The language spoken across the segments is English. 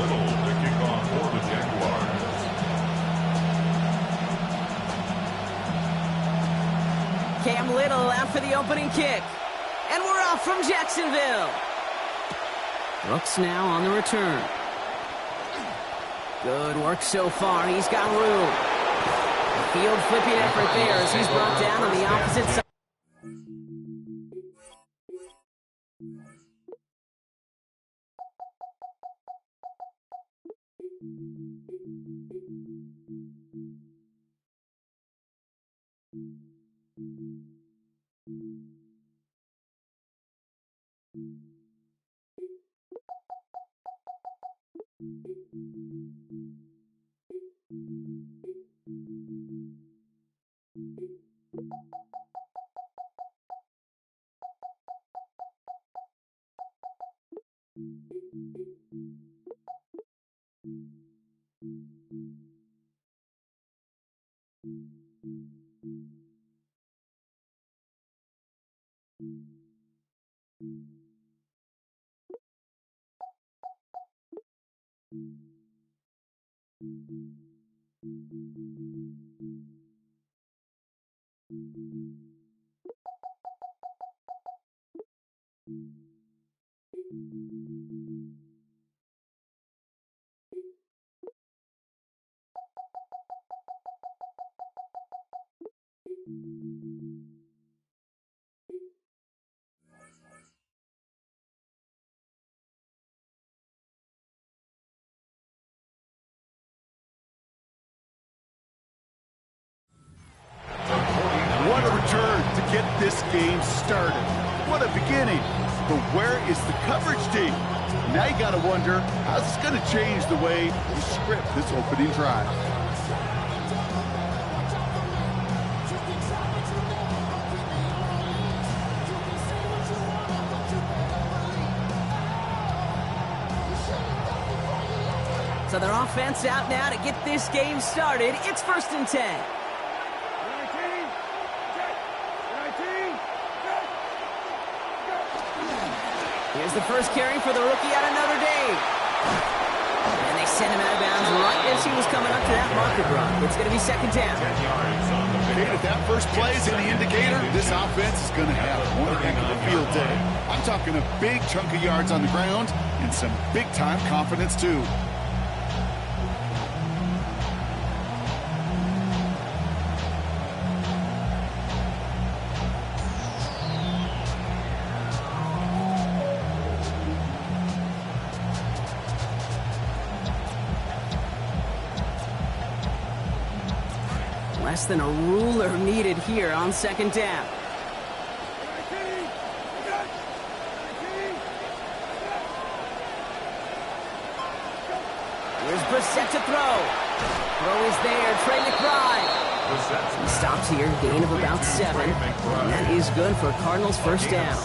Little to kick off for the Jaguars. Cam Little out for the opening kick. And we're off from Jacksonville. Brooks now on the return. Good work so far. He's got room. A field flipping effort there as he's brought down on the opposite side. What a return to get this game started. What a beginning. But where is the coverage team? Now you got to wonder, how's this going to change the way you script this opening drive? So their offense out now to get this game started. It's 1st and 10. Here's the first carry for the rookie out of Notre Dame. And they send him out of bounds right as he was coming up to that marker drop. It's going to be 2nd down. If that first play is any indicator, this offense is going to have one heck of a field day. I'm talking a big chunk of yards on the ground and some big-time confidence, too. Less than a ruler needed here on 2nd down. Here's Brissett to throw. Throw is there. Trey McBride. He stops here, gain of about 7. And that is good for Cardinals' 1st down.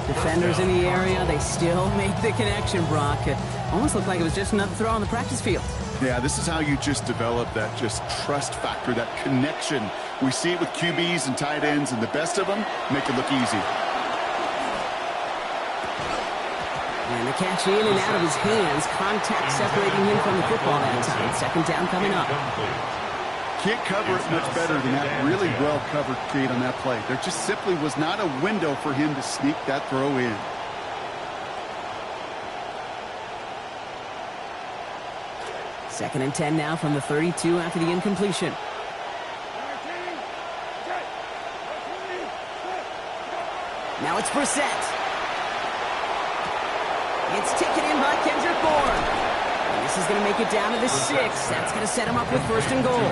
Defenders in the area, they still make the connection, Brock. It almost looked like it was just another throw on the practice field. Yeah, this is how you just develop that just trust factor, that connection. We see it with QBs and tight ends, and the best of them make it look easy. And the catch in and out of his hands, contact separating him from the football that time. 2nd down coming up. Can't cover it much better than that really well-covered create on that play. There just simply was not a window for him to sneak that throw in. Second and 10 now from the 32 after the incompletion. Now it's Brissett. It's taken in by Kendrick Bourne. And this is going to make it down to the 6. That's going to set him up with 1st and goal.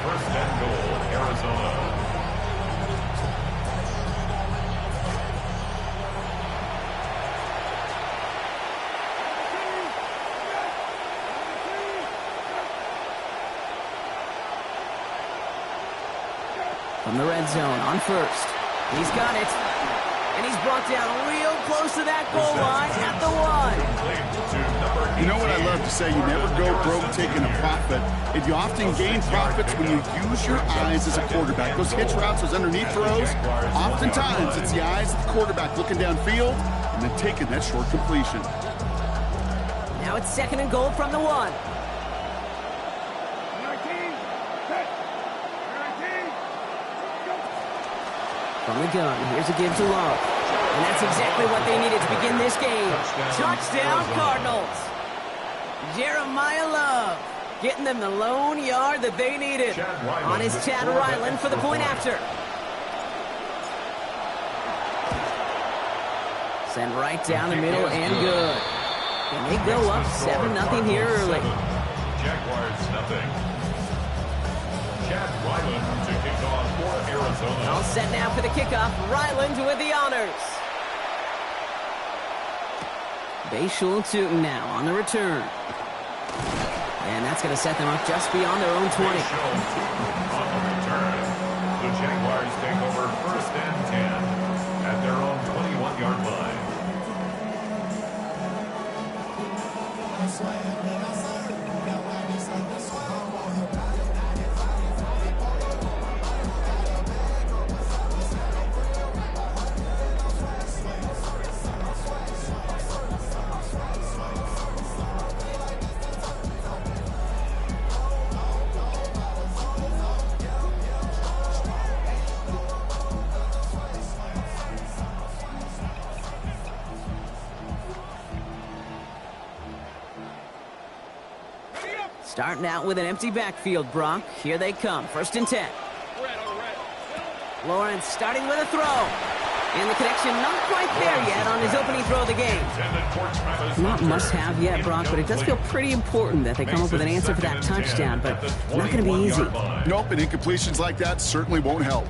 1st and goal, Arizona. From the red zone on 1st. He's got it. And he's brought down real close to that goal line at the 1. You know what I love to say? You never go broke taking a profit. And you often gain profits when you use your eyes as a quarterback. Those hitch routes, those underneath throws, oftentimes it's the eyes of the quarterback looking downfield and then taking that short completion. Now it's 2nd and goal from the 1. From the gun, here's a give to Love. And that's exactly what they needed to begin this game. Touchdown, Cardinals. Jeremiah Love getting them the lone yard that they needed. On his Chad Ryland for the point after. Send right down the middle and good. And they go up 7-0 here early. Jaguars nothing. Chad Ryland to kick off for Arizona. All set now for the kickoff. Ryland with the honors. Bayshul Tootin now on the return. And that's going to set them up just beyond their own 20. On the return, the Jaguars take over 1st and 10 at their own 21-yard line. Starting out with an empty backfield, Brock. Here they come. 1st and 10. Lawrence starting with a throw. And the connection not quite there yet on his opening throw of the game. Not must-have yet, Brock, but it does feel pretty important that they come up with an answer for that touchdown, but not going to be easy. Nope, and incompletions like that certainly won't help.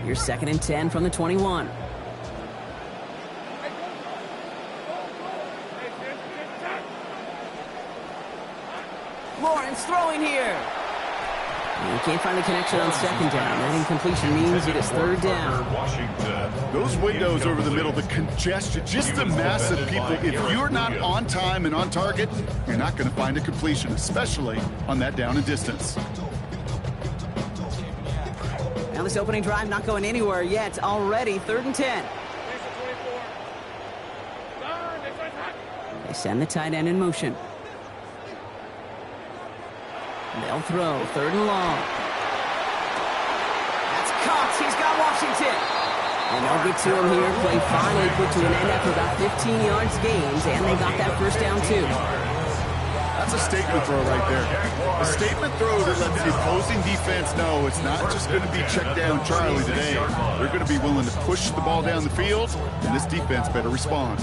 Here's 2nd and 10 from the 21. Lawrence throwing here. He can't find the connection on 2nd down. That incompletion means it is 3rd down. Those windows over the middle, the congestion, just the mass of people. If you're not on time and on target, you're not going to find a completion, especially on that down and distance. Now this opening drive not going anywhere yet. Already 3rd and 10. They send the tight end in motion. They'll throw 3rd and long. That's caught. He's got Washington. And they'll get to him here. Play finally put to an end after about 15 yards gained. And they got that 1st down too. That's a statement throw right there. A statement throw that lets the opposing defense know it's not just going to be check down Charlie today. They're going to be willing to push the ball down the field, and this defense better respond.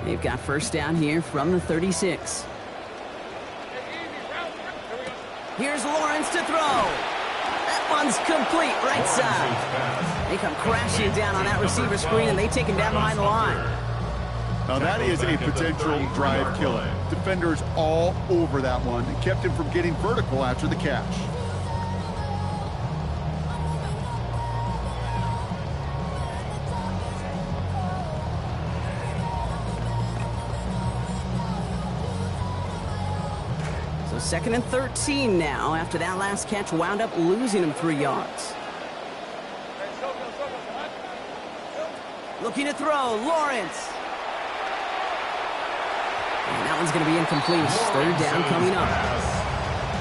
They've got 1st down here from the 36. Here's Lawrence to throw. That one's complete right side. They come crashing down on that receiver screen, and they take him down behind the line. Now that is a potential drive killer. Defenders all over that one and kept him from getting vertical after the catch. So 2nd and 13 now after that last catch wound up losing him 3 yards. Looking to throw, Lawrence. And that one's going to be incomplete. 3rd down coming up.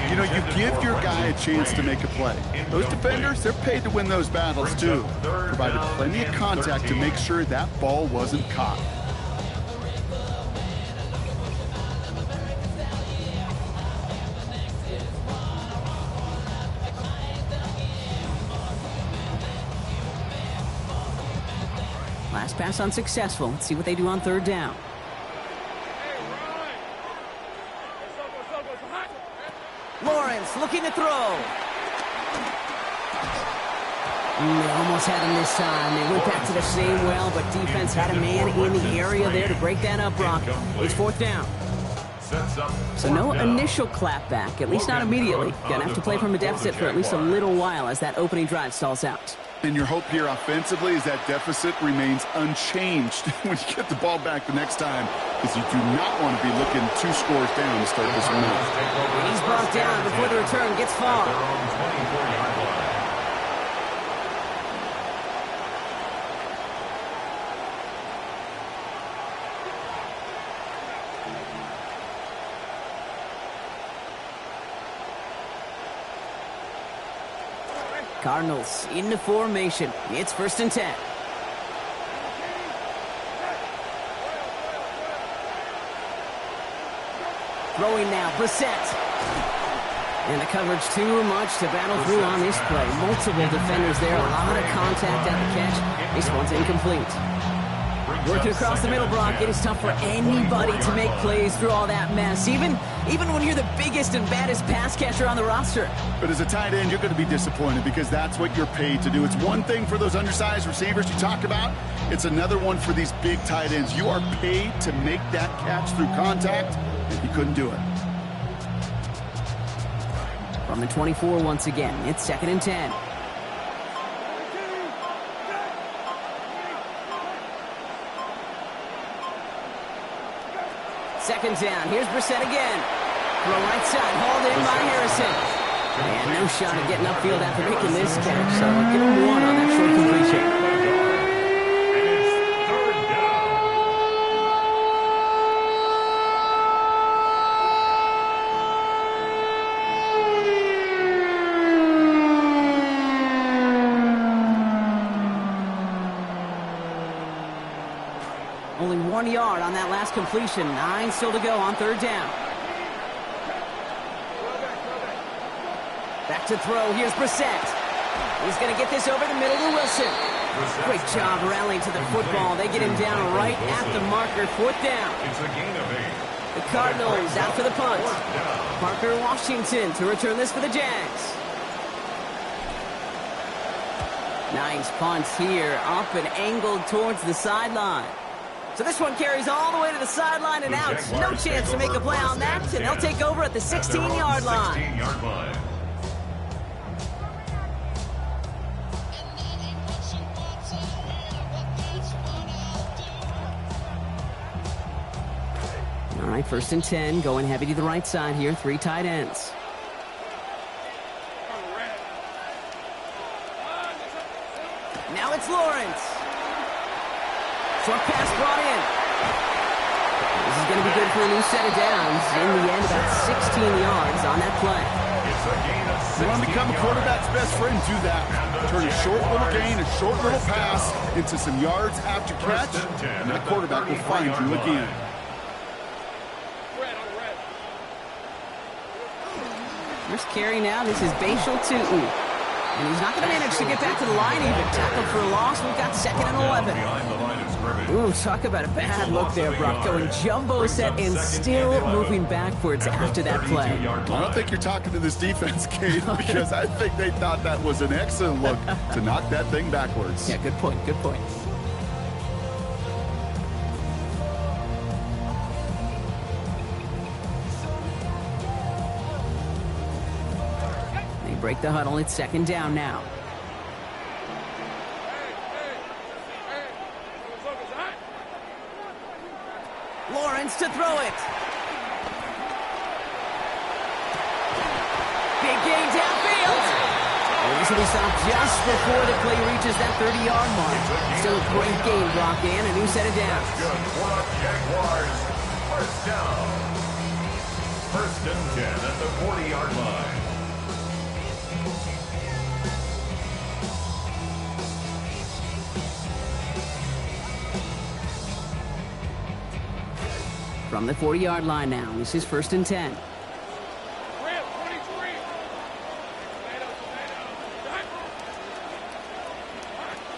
You know, you give your guy a chance to make a play. Those defenders, they're paid to win those battles too. Provided plenty of contact to make sure that ball wasn't caught. Last pass unsuccessful. Let's see what they do on 3rd down. Lawrence looking to throw. They almost had him this time. They went back to the same well, but defense had a man in the area there to break that up, Brock. It's 4th down. So no initial clap back, at least not immediately. Gonna have to play from a deficit for at least a little while as that opening drive stalls out. And your hope here offensively is that deficit remains unchanged when you get the ball back the next time, because you do not want to be looking 2 scores down to start this one out. He's brought down before the return gets far. Cardinals into formation. It's 1st and 10. Throwing now, Brissett. And the coverage too much to battle through on this play. Multiple defenders there, a lot of contact at the catch. This one's incomplete. Working across the middle, Brock. It is tough for anybody to make plays through all that mess, even when you're the biggest and baddest pass catcher on the roster. But as a tight end, you're going to be disappointed because that's what you're paid to do. It's one thing for those undersized receivers you talked about. It's another one for these big tight ends. You are paid to make that catch through contact, and he couldn't do it. From the 24 once again, it's 2nd and 10. Second down. Here's Brissett again. Throw right side. Hauled in by Harrison. And no shot at getting upfield after making this catch. So give him 1 on that short completion. Only 1 yard on that last completion. 9 still to go on 3rd down. Back to throw. Here's Brissett. He's going to get this over the middle to Wilson. Great job rallying to the football. They get him down right at the marker. 4th down. It's a gain of 8. The Cardinals out for the punt. Parker Washington to return this for the Jags. Nice punt here. Up and angled towards the sideline. So this one carries all the way to the sideline and out. No chance to make a play on that, and they'll take over at the 16-yard line. All right, 1st and 10, going heavy to the right side here. 3 tight ends. Now it's Lawrence. Short pass brought in. This is going to be good for a new set of downs. In the end, about 16 yards on that play. You want to become a quarterback's best friend, do that. Turn a short little gain, a short little pass into some yards after catch, and that quarterback will find you again. First carry now. This is Bashal Tutin. And he's not going to manage to get back to the line even. Tackled for a loss. We've got 2nd and 11. Ooh, talk about a bad look there, Brock. Going jumbo set and still moving backwards after that play. I don't think you're talking to this defense, Kate, because I think they thought that was an excellent look to knock that thing backwards. Yeah, good point, good point. Break the huddle. It's 2nd down now. Lawrence to throw it. Big gain downfield. This will be stopped just before the play reaches that 30-yard mark. Still a great game, Brock, and a new set of downs. Jaguars, 1st down. 1st and 10 at the 40-yard line. From the 40-yard line now, this is 1st and 10.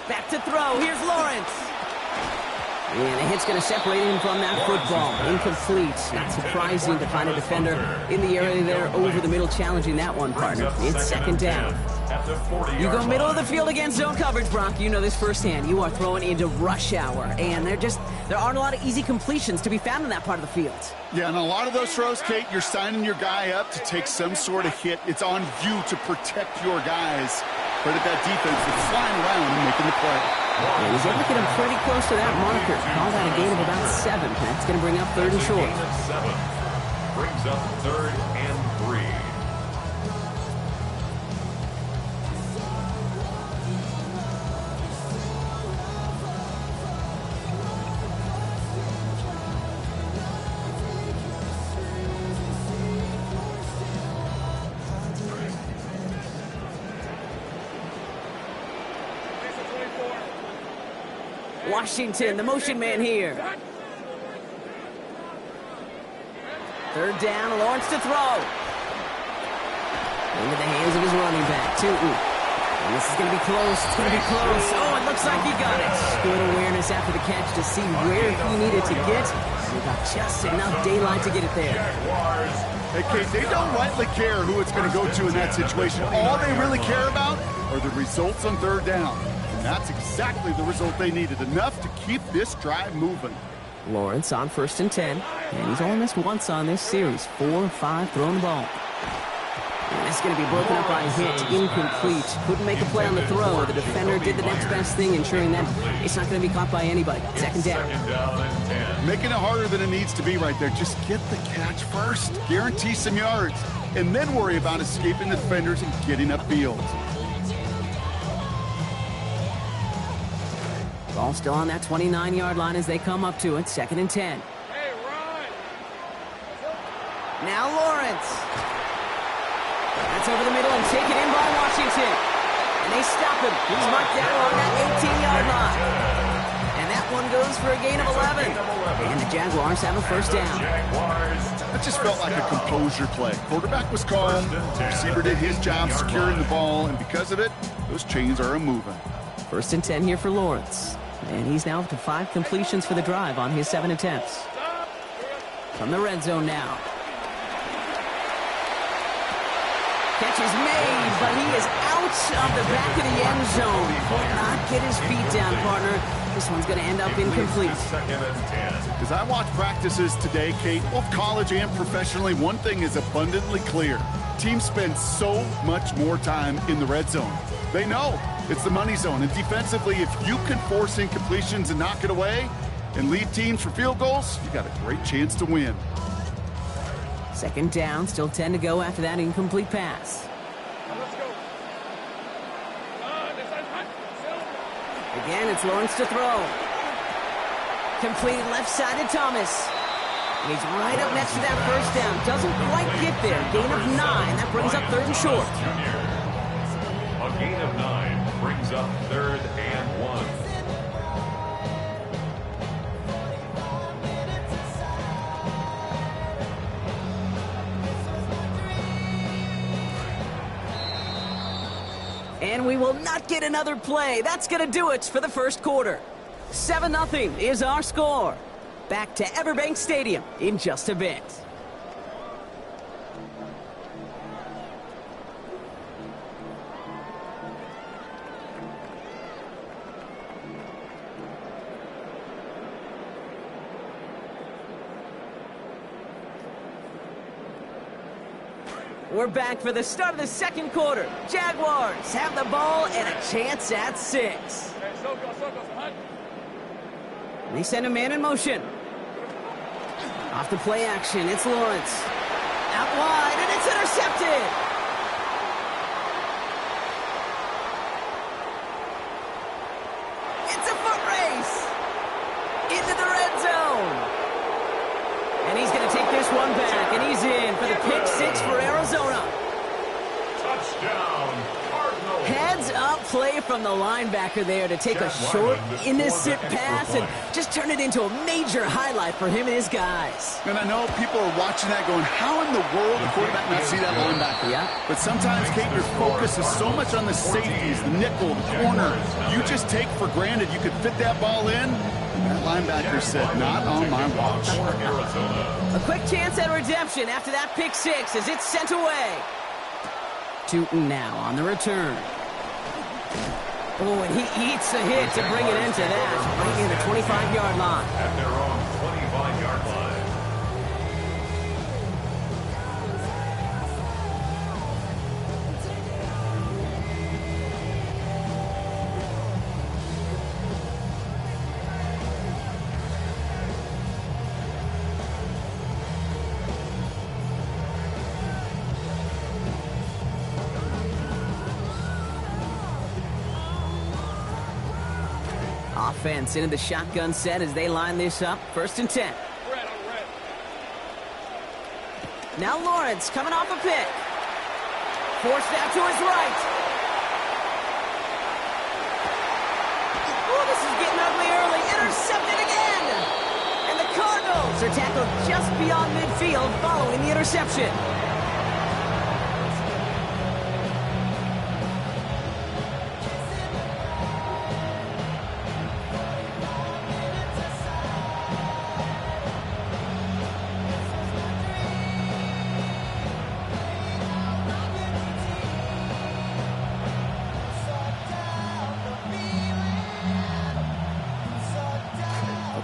Back to throw. Here's Lawrence. And a hit's going to separate him from that football. Incomplete. Not surprising to find a defender in the area there over the middle challenging that one, partner. It's 2nd down. You go middle of the field against zone coverage, Brock. You know this firsthand. You are throwing into rush hour, and there aren't a lot of easy completions to be found in that part of the field. Yeah, and a lot of those throws, Kate, you're signing your guy up to take some sort of hit. It's on you to protect your guys. Credit that defense for flying around and making the play. And he's able to get him pretty close to that marker. Call that a gain of about 7. That's going to bring up 3rd and short. Gain of 7 brings up 3rd and 3. Washington, the motion man here. 3rd down, Lawrence to throw. Into the hands of his running back, Tootin. And this is going to be close. It's going to be close. Oh, it looks like he got it. Good awareness after the catch to see where he needed to get. He got just enough daylight to get it there. Hey, Kate, they don't rightly care who it's going to go to in that situation. All they really care about are the results on 3rd down. And that's exactly the result they needed. Enough to keep this drive moving. Lawrence on 1st and 10. And he's only missed once on this series. 4 or 5 throwing the ball. And it's going to be broken up by a hit. Incomplete. Couldn't make a play on the throw. The defender did the next best thing, ensuring that it's not going to be caught by anybody. 2nd down. Making it harder than it needs to be right there. Just get the catch first. Guarantee some yards. And then worry about escaping the defenders and getting upfield. Ball still on that 29-yard line as they come up to it. 2nd and 10. Hey, Ron. Now Lawrence. That's over the middle and taken in by Washington. And they stop him. He's marked down on that 18-yard line. And that one goes for a gain of 11. And the Jaguars have a 1st down. That just felt like a composure play. Quarterback was calm. Receiver did his job securing the ball. And because of it, those chains are moving. 1st and 10 here for Lawrence. And he's now up to 5 completions for the drive on his 7 attempts. From the red zone now. Catch is made, but he is out of the back of the end zone. Could not get his feet down, partner. This one's going to end up incomplete. 2nd and 10. As I watch practices today, Kate, both college and professionally, one thing is abundantly clear. Teams spend so much more time in the red zone. They know it's the money zone. And defensively, if you can force incompletions and knock it away and lead teams for field goals, you got a great chance to win. 2nd down, still 10 to go after that incomplete pass. Let's go. Again, it's Lawrence to throw. Complete left-sided Thomas. And he's right up next to that 1st down. Doesn't quite get there. Gain of 9. That brings up 3rd and short. A gain of 9 brings up 3rd and 1. And we will not get another play. That's going to do it for the 1st quarter. 7-0 is our score. Back to Everbank Stadium in just a bit. We're back for the start of the 2nd quarter. Jaguars have the ball and a chance at 6. Hey, hunt. They send a man in motion. Off the play action, it's Lawrence. Out wide, and it's intercepted. It's a foot race. Into the red zone. And he's going to take this one back, and he's in for the pick 6 for Arizona. Touchdown, Cardinals. Heads up play from the linebacker there to take a short, innocent pass and just turn it into a major highlight for him and his guys. And I know people are watching that going, how in the world the quarterback not see that linebacker? Yeah. But sometimes, Kate, your focus is so much on the safeties, the nickel, the corner. You just take for granted you could fit that ball in. That linebacker said, not on my watch. A quick chance at redemption after that pick 6 as it's sent away. Tootin now on the return. Oh, and he eats a hit to bring it into that. Right near the 25-yard line. At their own 25-yard line. Offense into the shotgun set as they line this up. 1st and 10. Now Lawrence coming off a pick. Forced out to his right. Oh, this is getting ugly early. Intercepted again. And the Cardinals are tackled just beyond midfield following the interception.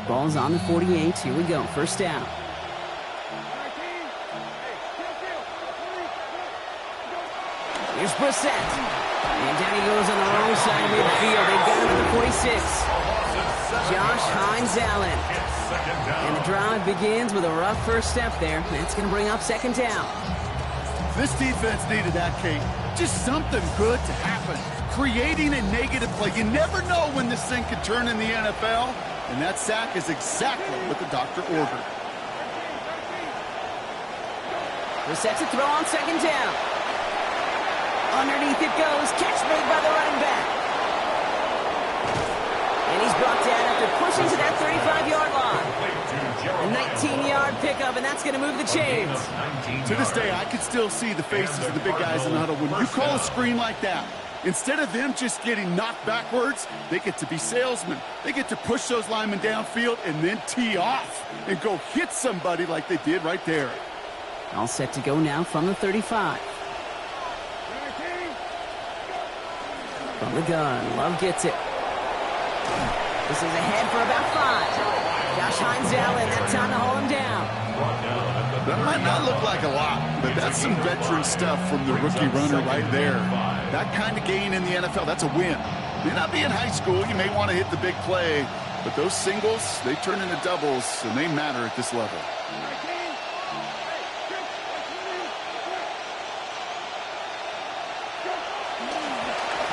Ball's on the 48. Here we go. 1st down. Here's Brissett. And down he goes on the wrong side of midfield. They got him at the 46. Josh Hines-Allen. And the drive begins with a rough first step there. That's going to bring up 2nd down. This defense needed that, Kate. Just something good to happen. Creating a negative play. You never know when this thing could turn in the NFL. And that sack is exactly what the doctor ordered. Brissett to throw on 2nd down. Underneath it goes. Catch made by the running back. And he's brought down after pushing to that 35-yard line. A 19-yard pickup, and that's going to move the chains. To this day, I can still see the faces of the big guys in the huddle. When you call a screen like that, instead of them just getting knocked backwards, they get to be salesmen. They get to push those linemen downfield and then tee off and go hit somebody like they did right there. All set to go now from the 35. From the gun, Love gets it. This is ahead for about 5. Josh Hines-Allen, that time to haul him down. That might not look like a lot, but that's some veteran stuff from the rookie runner right there. That kind of gain in the NFL, that's a win. May not be in high school, you may want to hit the big play, but those singles, they turn into doubles, and they matter at this level.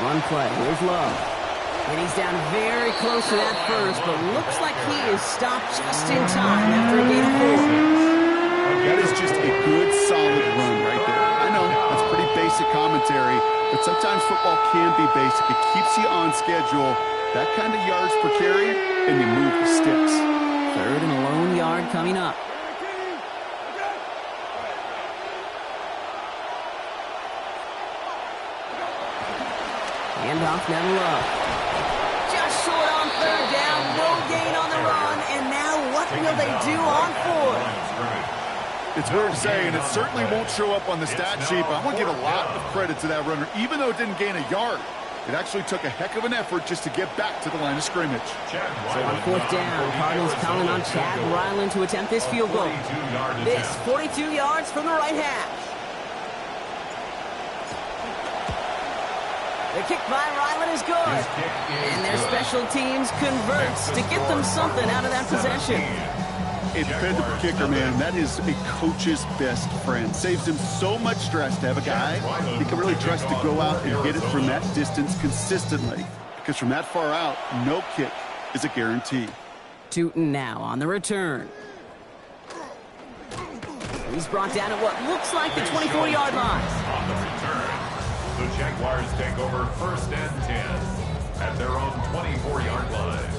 One play, here's Love. And he's down very close to that first, but looks like he is stopped just in time after a gain of 4. That is just a good, solid run right there. I know, that's pretty basic commentary, but sometimes football can be basic. It keeps you on schedule. That kind of yards per carry, and you move the sticks. 3rd and a lone yard coming up. Handoff now to Love. Just short on 3rd down, no gain on the run, and now what will they do on 4th? It's weird to say, and it certainly won't show up on the stat sheet, but I want to give a lot of credit to that runner. Even though it didn't gain a yard, it actually took a heck of an effort just to get back to the line of scrimmage. So on 4th down, Cardinals counting on Chad Ryland to attempt this field goal. This 42 yards from the right hash. The kick by Ryland is good. And their special teams converts to get them something out of that possession. A dependable kicker, man, that is a coach's best friend. Saves him so much stress to have a guy he can really trust to go out and hit it from that distance consistently. Because from that far out, no kick is a guarantee. Tootin now on the return. He's brought down at what looks like the 24-yard line. On the return, the Jaguars take over 1st and 10 at their own 24-yard line.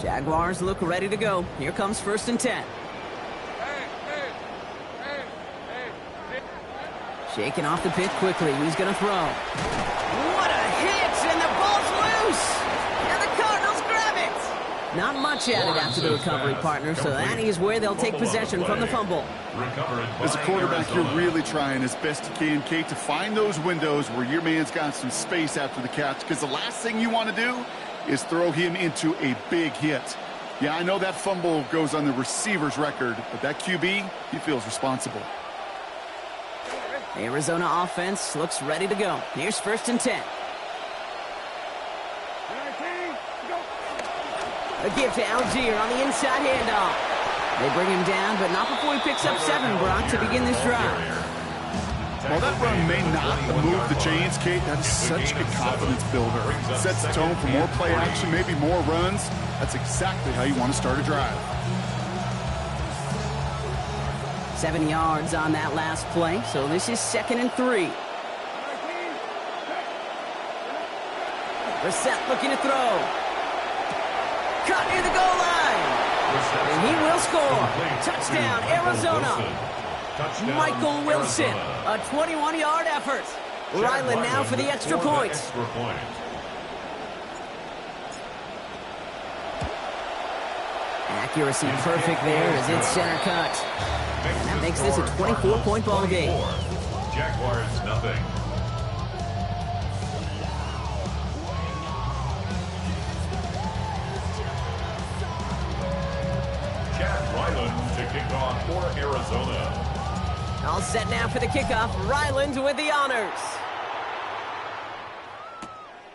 Jaguars look ready to go. Here comes 1st and 10. Shaking off the pit quickly. He's going to throw. What a hit! And the ball's loose! And the Cardinals grab it! Not much added after the recovery, partner, so that is where they'll take possession from the fumble. As a quarterback, you're really trying as best you can, Kate, to find those windows where your man's got some space after the catch, because the last thing you want to do is throw him into a big hit. Yeah, I know that fumble goes on the receiver's record, but that QB, he feels responsible. The Arizona offense looks ready to go. Here's 1st and 10. A give to Algier on the inside handoff. They bring him down, but not before he picks up 7, Brock, to begin this drive. Well, that run may not move the chains, Kate. That is such a confidence builder. It sets the tone for more play action, maybe more runs. That's exactly how you want to start a drive. 7 yards on that last play, so this is 2nd and 3. Brissett looking to throw. Cut near the goal line. And he will score. Touchdown, Arizona. Michael Wilson, a 21-yard effort. Ryland now for the extra point. Accuracy perfect there as it's center cut. And that makes this a 24-point ball game. Jaguars nothing. Chad Ryland to kick off for Arizona. All set now for the kickoff. Ryland with the honors.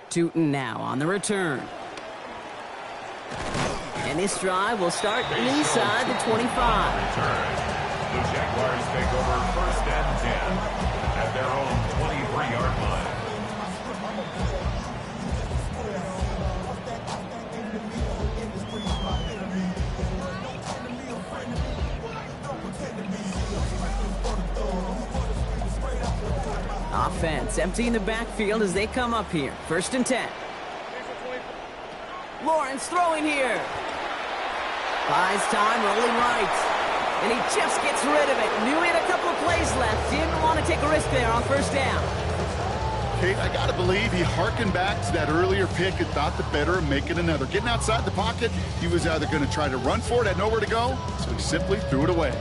Tootin now on the return. And this drive will start inside the 25. The Jaguars take over 1st and 10 at their own 23-yard line. Offense emptying the backfield as they come up here. 1st and 10. Lawrence throwing here. Buys time, rolling right. And he just gets rid of it. Knew he had a couple of plays left. Didn't want to take a risk there on 1st down. Kate, I got to believe he harkened back to that earlier pick and thought the better of making another. Getting outside the pocket, he was either going to try to run for it, had nowhere to go, so he simply threw it away.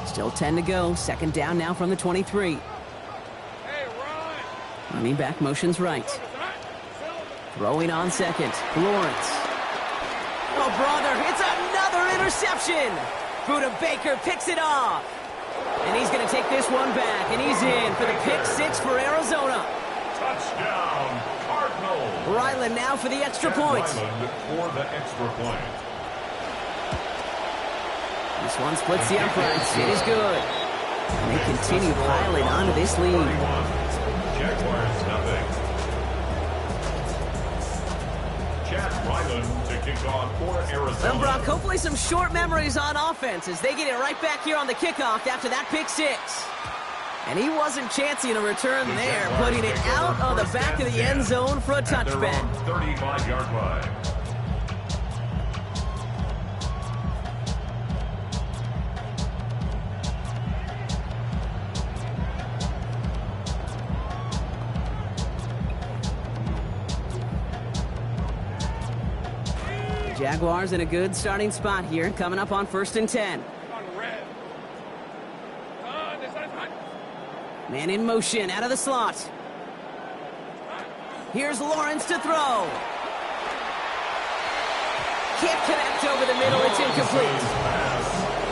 Still 10 to go. 2nd down now from the 23. Hey, Ryan. Running back motions right. Throwing on 2nd. Lawrence. Oh, brother, it's another interception. Buda Baker picks it off. And he's going to take this one back, and he's in for the pick 6 for Arizona. Touchdown, Cardinals. Ryland now for the extra point. Ryland for the extra point. This one splits the uprights. It is good. And they continue piling onto this lead. Jaguars nothing. Chad Ryland to kick off for Arizona. Well, Brock, hopefully some short memories on offense as they get it right back here on the kickoff after that pick 6. And he wasn't chancing a return there, putting it out on the back of the end zone for a touchback. 35-yard line. Jaguars in a good starting spot here, coming up on 1st and 10. Man in motion, out of the slot. Here's Lawrence to throw. Can't connect over the middle, it's incomplete.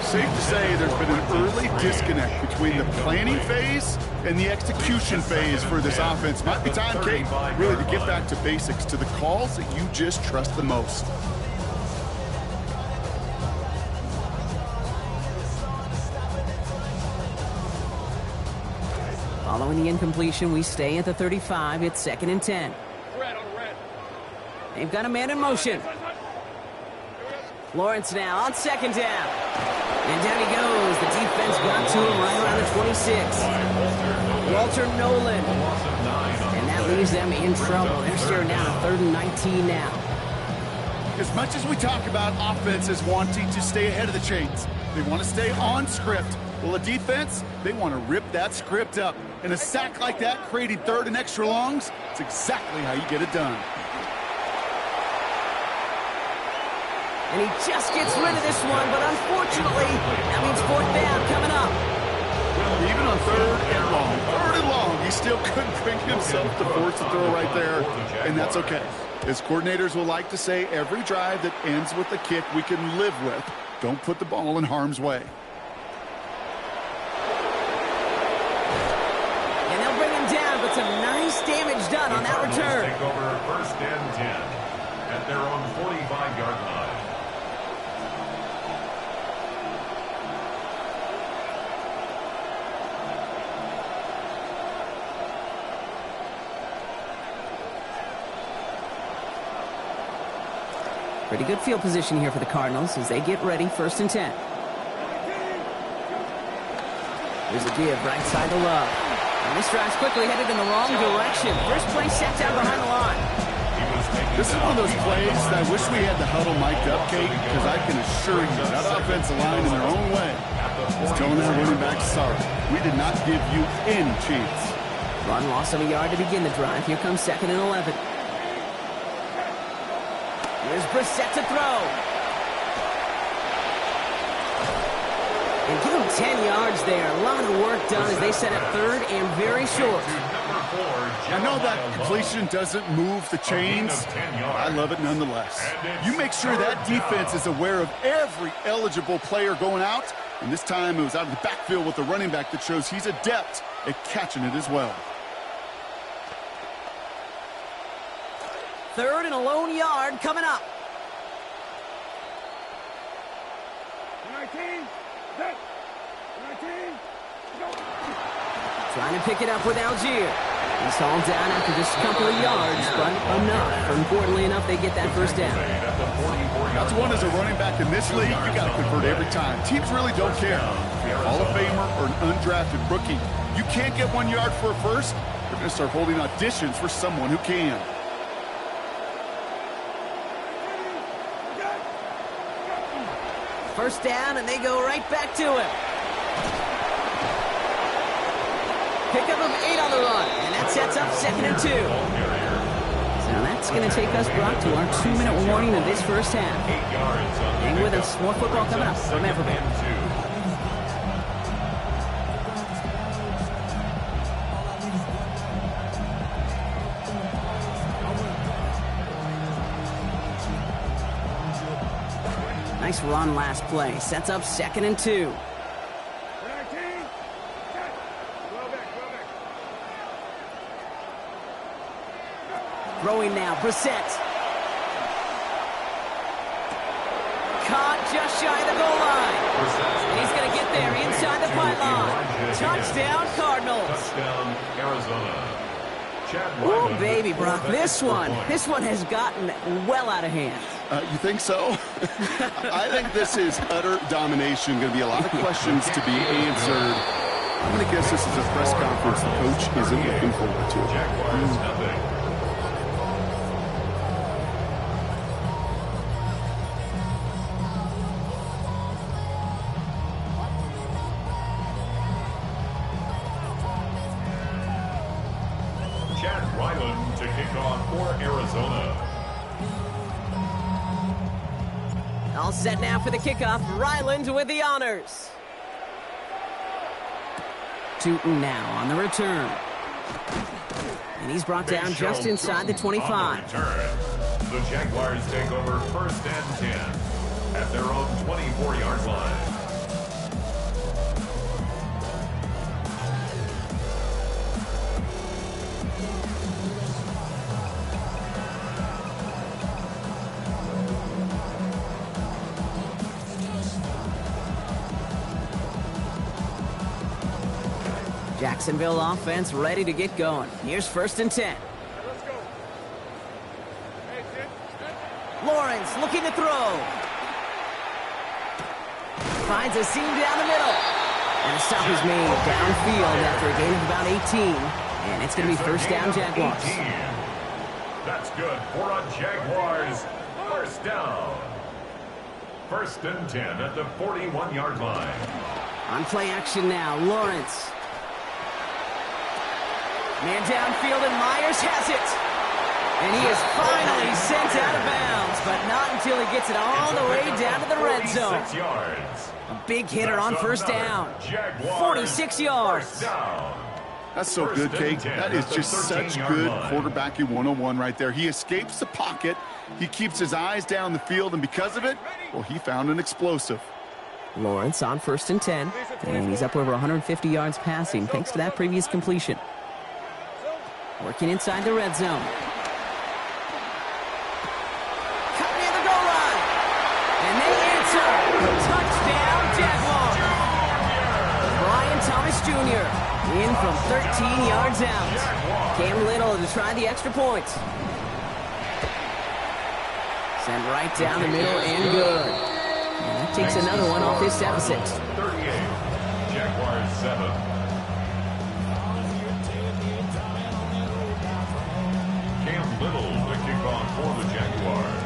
Safe to say there's been an early disconnect between the planning phase and the execution phase for this offense. Might be time, Kate, really to get back to basics, to the calls that you just trust the most. Following the incompletion, we stay at the 35. It's 2nd and 10. They've got a man in motion. Lawrence now on 2nd down. And down he goes. The defense got to him right around the 26. Walter Nolan. And that leaves them in trouble. They're staring down at 3rd and 19 now. As much as we talk about offenses wanting to stay ahead of the chains, they want to stay on script. Well, the defense, they want to rip that script up. And a sack like that, creating 3rd and extra longs, it's exactly how you get it done. And he just gets rid of this one, but unfortunately, that means 4th down coming up. Even on 3rd and long, still couldn't bring himself to force the throw right there, and that's okay. As coordinators will like to say, every drive that ends with a kick we can live with. Don't put the ball in harm's way. And they'll bring him down, but some nice damage done on that return. Take over first and 10 at their own 45-yard line. Pretty good field position here for the Cardinals as they get ready, first and 10. Here's a give, right side to Love. And this drive's quickly headed in the wrong direction. First play set down behind the line. This is one of those plays that I wish we had the huddle mic'd up, Kate, because I can assure you that offensive line in their own way is telling their running back, sorry, we did not give you any chance. Run loss of a yard to begin the drive. Here comes second and 11. Here's Brissett to throw. And give him 10 yards there. A lot of work done as they set up third and very short. I know that completion doesn't move the chains. I love it nonetheless. You make sure that defense is aware of every eligible player going out. And this time it was out of the backfield with a running back that shows he's adept at catching it as well. Third and a lone yard coming up. 19, set, 19, go. Trying to pick it up with Algier. He's hauled down after just a couple of yards, but enough. Importantly enough, they get that first down. That's one as a running back in this league, you got to convert every time. Teams really don't care. If you're a Hall of Famer or an undrafted rookie, you can't get 1 yard for a first. They're going to start holding auditions for someone who can. First down, and they go right back to him. Pickup of 8 on the run, and that sets up second and 2. So that's going to take us, Brock, to our 2-minute warning of this first half. Hang with us. More football coming up from Everbank. Nice run last play. Sets up second and 2. 19, set. Well back. Throwing now, Brissett. Caught just shy of the goal line. And he's going to get there inside the pylon. Touchdown, Cardinals. Touchdown, Arizona. Oh, baby, Brock. This one has gotten well out of hand. You think so? I think this is utter domination. Going to be a lot of questions to be answered. I'm going to guess this is a press conference the coach isn't looking forward to. Jaguars nothing. Chad Ryland to kick off for Arizona. All set now for the kickoff. Ryland with the honors. Tootin now on the return. And he's brought down just inside the 25. The Jaguars take over first and 10 at their own 24-yard line. Jacksonville offense ready to get going. Here's first and 10. Let's go. Hey, sit. Lawrence looking to throw. Finds a seam down the middle. And a stop is made downfield after a gain of about 18. And it's going to be first down, Jaguars. 18. That's good for a Jaguars first down. First and 10 at the 41-yard line. On play action now, Lawrence. Man downfield, and Myers has it. And he is finally sent out of bounds, but not until he gets it all the way down to the red zone. Yards. A big hitter on first down. 46 yards. First down. That's so good, Kate. That is just such good quarterbacking 101 right there. He escapes the pocket. He keeps his eyes down the field, and because of it, well, he found an explosive. Lawrence on 1st and 10, and he's up over 150 yards passing thanks to that previous completion. Working inside the red zone. Coming near the goal line. And they answer. Touchdown, Jaguars. Brian Thomas Jr. in from 13 yards out. Cam Little to try the extra point. Sent right down the middle and good. And that takes another one off this deficit. 38. Jaguars 7. Cam Little the kickoff for the Jaguars.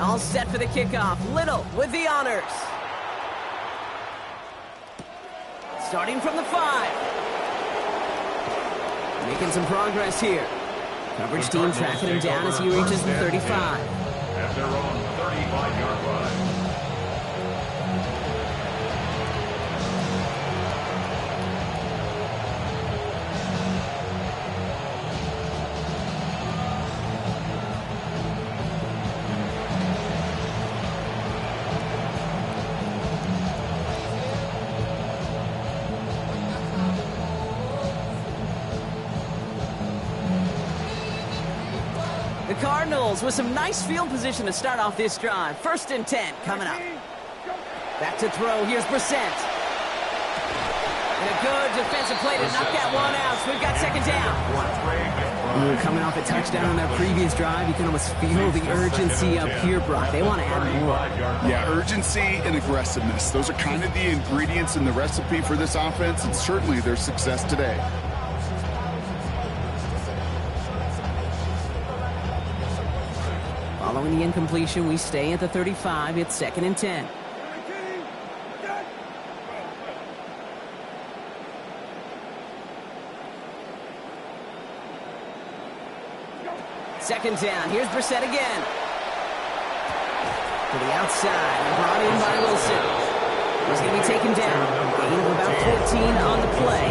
All set for the kickoff. Little with the honors. Starting from the 5. Making some progress here. Coverage team tracking him down as he reaches the 35. At their own 35-yard line. The Cardinals with some nice field position to start off this drive. 1st and 10 coming up. Back to throw. Here's Brissett. And a good defensive play to knock that one out. So we've got 2nd down. Coming off a touchdown on their previous drive, you can almost feel the urgency up here, Brock. They want to add more. Yeah, urgency and aggressiveness. Those are kind of the ingredients in the recipe for this offense, and certainly their success today. Following the incompletion, we stay at the 35. It's 2nd and 10. Second down. Here's Brissett again. To the outside. Brought in by Wilson. He's going to be taken down. Gain of about 14 on the play.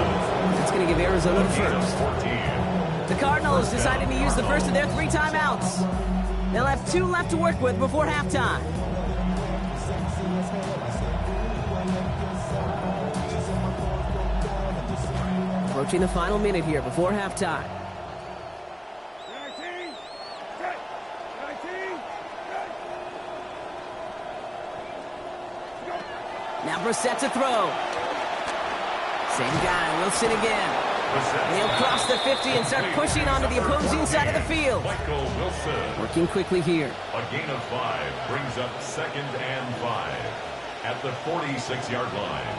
That's going to give Arizona the first. The Cardinals decided to use the first of their 3 timeouts. They'll have 2 left to work with before halftime. Approaching the final minute here before halftime. 19, 19, now Brissett to throw. Same guy, Wilson again. And he'll cross the 50 and start pushing onto the opposing side of the field. Michael Wilson. Working quickly here. A gain of 5 brings up 2nd and 5 at the 46-yard line.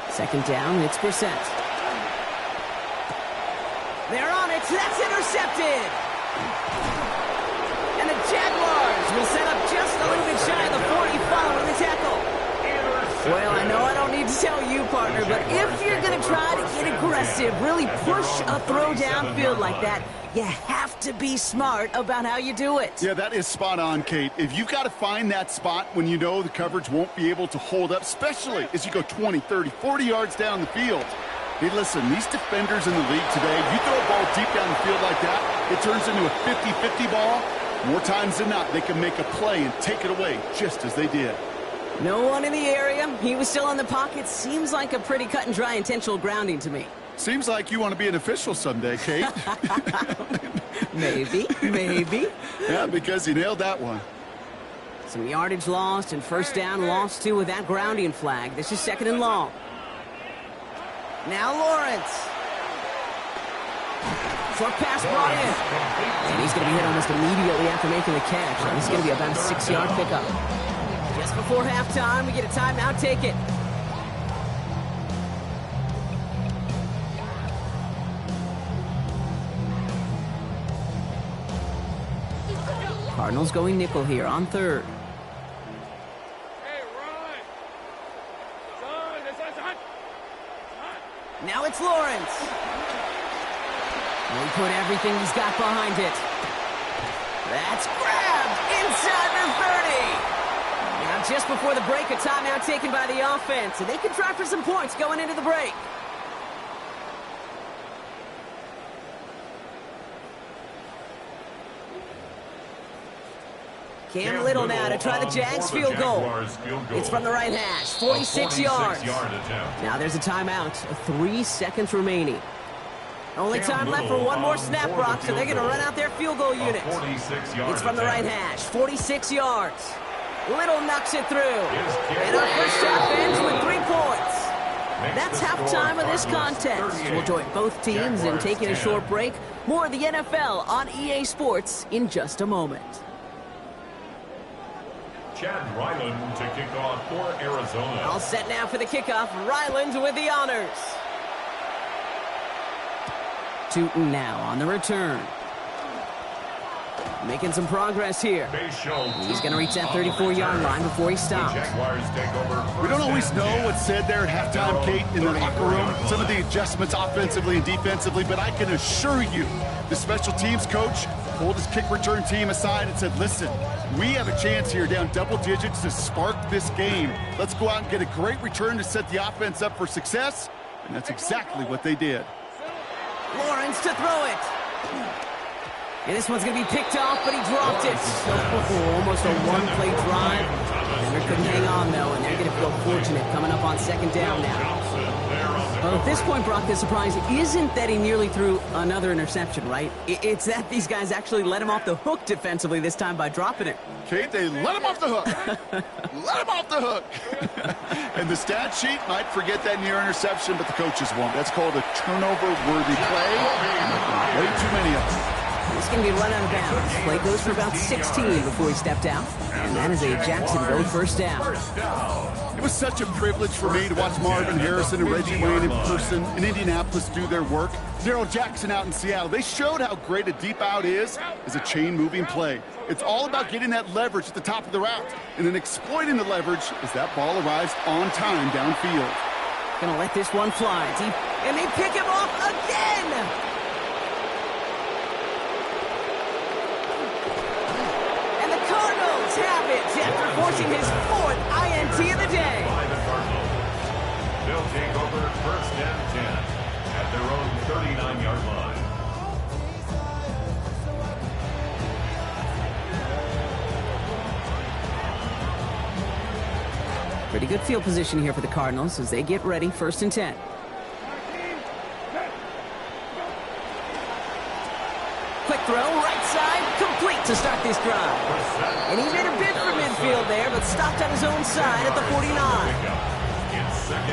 Second down, it's Brissett. They're on it. That's intercepted. And the Jaguars will set up just a little bit shy of the 40 following the tackle. Well, I know I don't need to tell you, partner, but if you're going to try to get aggressive, really push a throw downfield like that, you have to be smart about how you do it. Yeah, that is spot on, Kate. If you've got to find that spot when you know the coverage won't be able to hold up, especially as you go 20, 30, 40 yards down the field. Hey, listen, these defenders in the league today, you throw a ball deep down the field like that, it turns into a 50-50 ball. More times than not, they can make a play and take it away, just as they did. No one in the area. He was still in the pocket. Seems like a pretty cut-and-dry intentional grounding to me. Seems like you want to be an official someday, Kate. Maybe. Yeah, because you nailed that one. Some yardage lost and 1st down lost too with that grounding flag. This is 2nd and long. Now Lawrence. Short pass brought in. And he's going to be hit almost immediately after making the catch. And it's going to be about a 6-yard pickup. Just before halftime, we get a timeout. Take it. Cardinals going nickel here on 3rd. Hey, Ron. Son, Now it's Lawrence. He put everything he's got behind it. That's grabbed inside the 30. Now just before the break, a timeout taken by the offense, and they can try for some points going into the break. Cam Little now to try the Jags field goal. It's from the right hash, 46 yards. Now there's a timeout, 3 seconds remaining. Only time left for one more snap, Brock, so they're going to run out their field goal unit. It's from the right hash, 46 yards. Little knocks it through. And our first half ends with 3 points. That's halftime of this contest. We'll join both teams in taking a short break. More of the NFL on EA Sports in just a moment. Chad Ryland to kick off for Arizona. All set now for the kickoff. Ryland with the honors. Tootin now on the return. Making some progress here. He's going to reach that 34-yard line before he stops. We don't always know what's said there at halftime, Kate, in the locker room. Some of the adjustments offensively and defensively, but I can assure you the special teams coach pulled his kick return team aside and said, listen, we have a chance here down double digits to spark this game. Let's go out and get a great return to set the offense up for success, and that's exactly what they did. Lawrence to throw it. And this one's going to be picked off, but he dropped it. Almost a one-play drive. Denver couldn't hang on, though, and they're going to feel fortunate coming up on second down now. Well, at this point, Brock, the surprise isn't that he nearly threw another interception, right? It's that these guys actually let him off the hook defensively this time by dropping it. Kate, they let him off the hook. Let him off the hook. And the stat sheet might forget that near interception, but the coaches won't. That's called a turnover-worthy play. Way too many of them. He's going to be run out of bounds. Play goes for about 16 before he stepped out. And that is a Jacksonville first down. It was such a privilege for me to watch Marvin Harrison and Reggie Wayne in person in Indianapolis do their work. Darrell Jackson out in Seattle. They showed how great a deep out is as a chain-moving play. It's all about getting that leverage at the top of the route and then exploiting the leverage as that ball arrives on time downfield. Going to let this one fly. And they pick him off again! Have it after forcing his 4th INT of the day. They'll take over first and 10 at their own 39-yard line. Pretty good field position here for the Cardinals as they get ready, first and 10. Quick throw, right side, complete to start this drive. And he made a bid for midfield there, but stopped on his own side at the 49.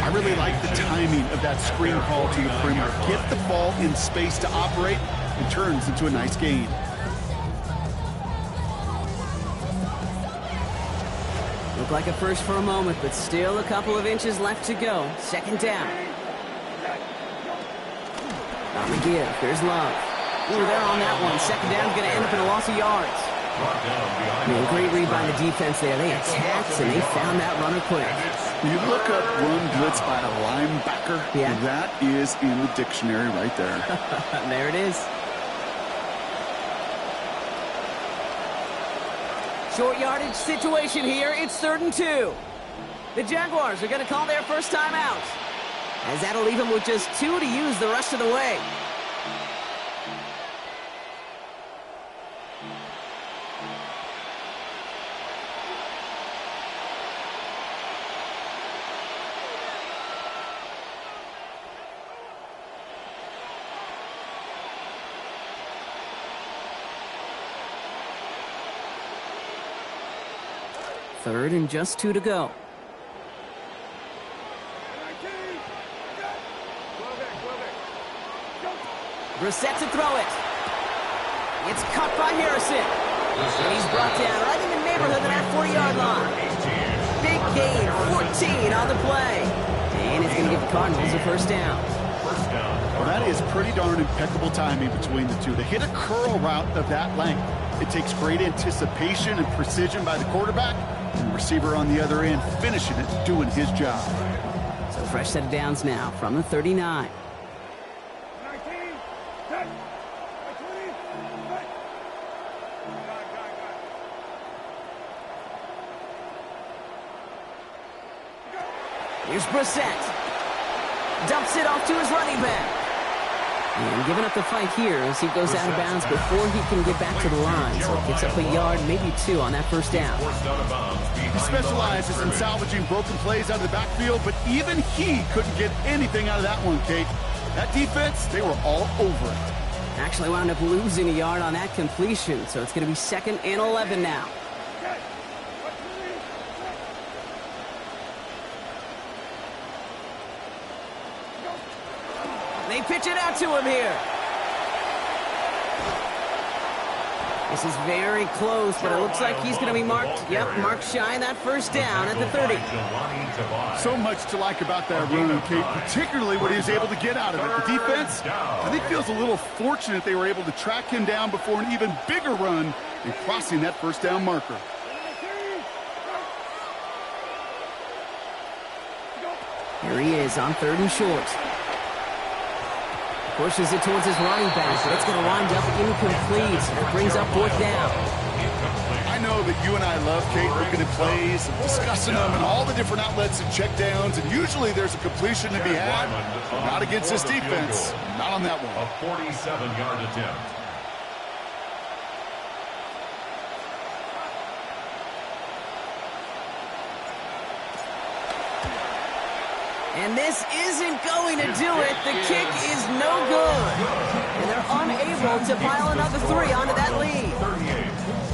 I really like the timing of that screen call to the perimeter. Get the ball in space to operate, and turns into a nice gain. Looked like a first for a moment, but still a couple of inches left to go. Second down. On the give, here's Love. Ooh, they're on that one. Second down's going to end up in a loss of yards. Great read by the defense there. They attacked, and they found that runner quick. You look up run blitz by a linebacker, yeah. That is in the dictionary right there. There it is. Short yardage situation here. It's 3rd and 2. The Jaguars are going to call their first time out, as that'll leave them with just 2 to use the rest of the way. Third and just 2 to go. Brissett to throw it. It's caught by Harrison. And he's brought down right in the neighborhood of that 40-yard line. Big gain, 14 on the play. And it's going to give the Cardinals a first down. Well, that is pretty darn impeccable timing between the two. To hit a curl route of that length, it takes great anticipation and precision by the quarterback, and the receiver on the other end finishing it, doing his job. So fresh set of downs now from the 39. 19, 10, 20, set. Here's Brissett. Dumps it off to his running back. And giving up the fight here as he goes out of bounds before he can get back to the line. So he picks up a yard, maybe 2 on that first down. He specializes in salvaging broken plays out of the backfield, but even he couldn't get anything out of that one, Kate. That defense, they were all over it. Actually wound up losing a yard on that completion, so it's going to be 2nd and 11 now. They pitch it out to him here. This is very close, but it looks like he's going to be marked. Yep, marked shy that first down at the 30. So much to like about that run, Kate, particularly what he was able to get out of it. The defense, I think, feels a little fortunate they were able to track him down before an even bigger run and crossing that first down marker. Here he is on 3rd and short. Pushes it towards his running back, but it's going to wind up incomplete. That brings up 4th down. I know that you and I love, Kate, looking at plays and discussing them and all the different outlets and checkdowns, and usually there's a completion to be had. Not against this defense. Not on that one. A 47-yard attempt. And this isn't going to do it. The kick is no good. And they're unable to pile another 3 onto that lead.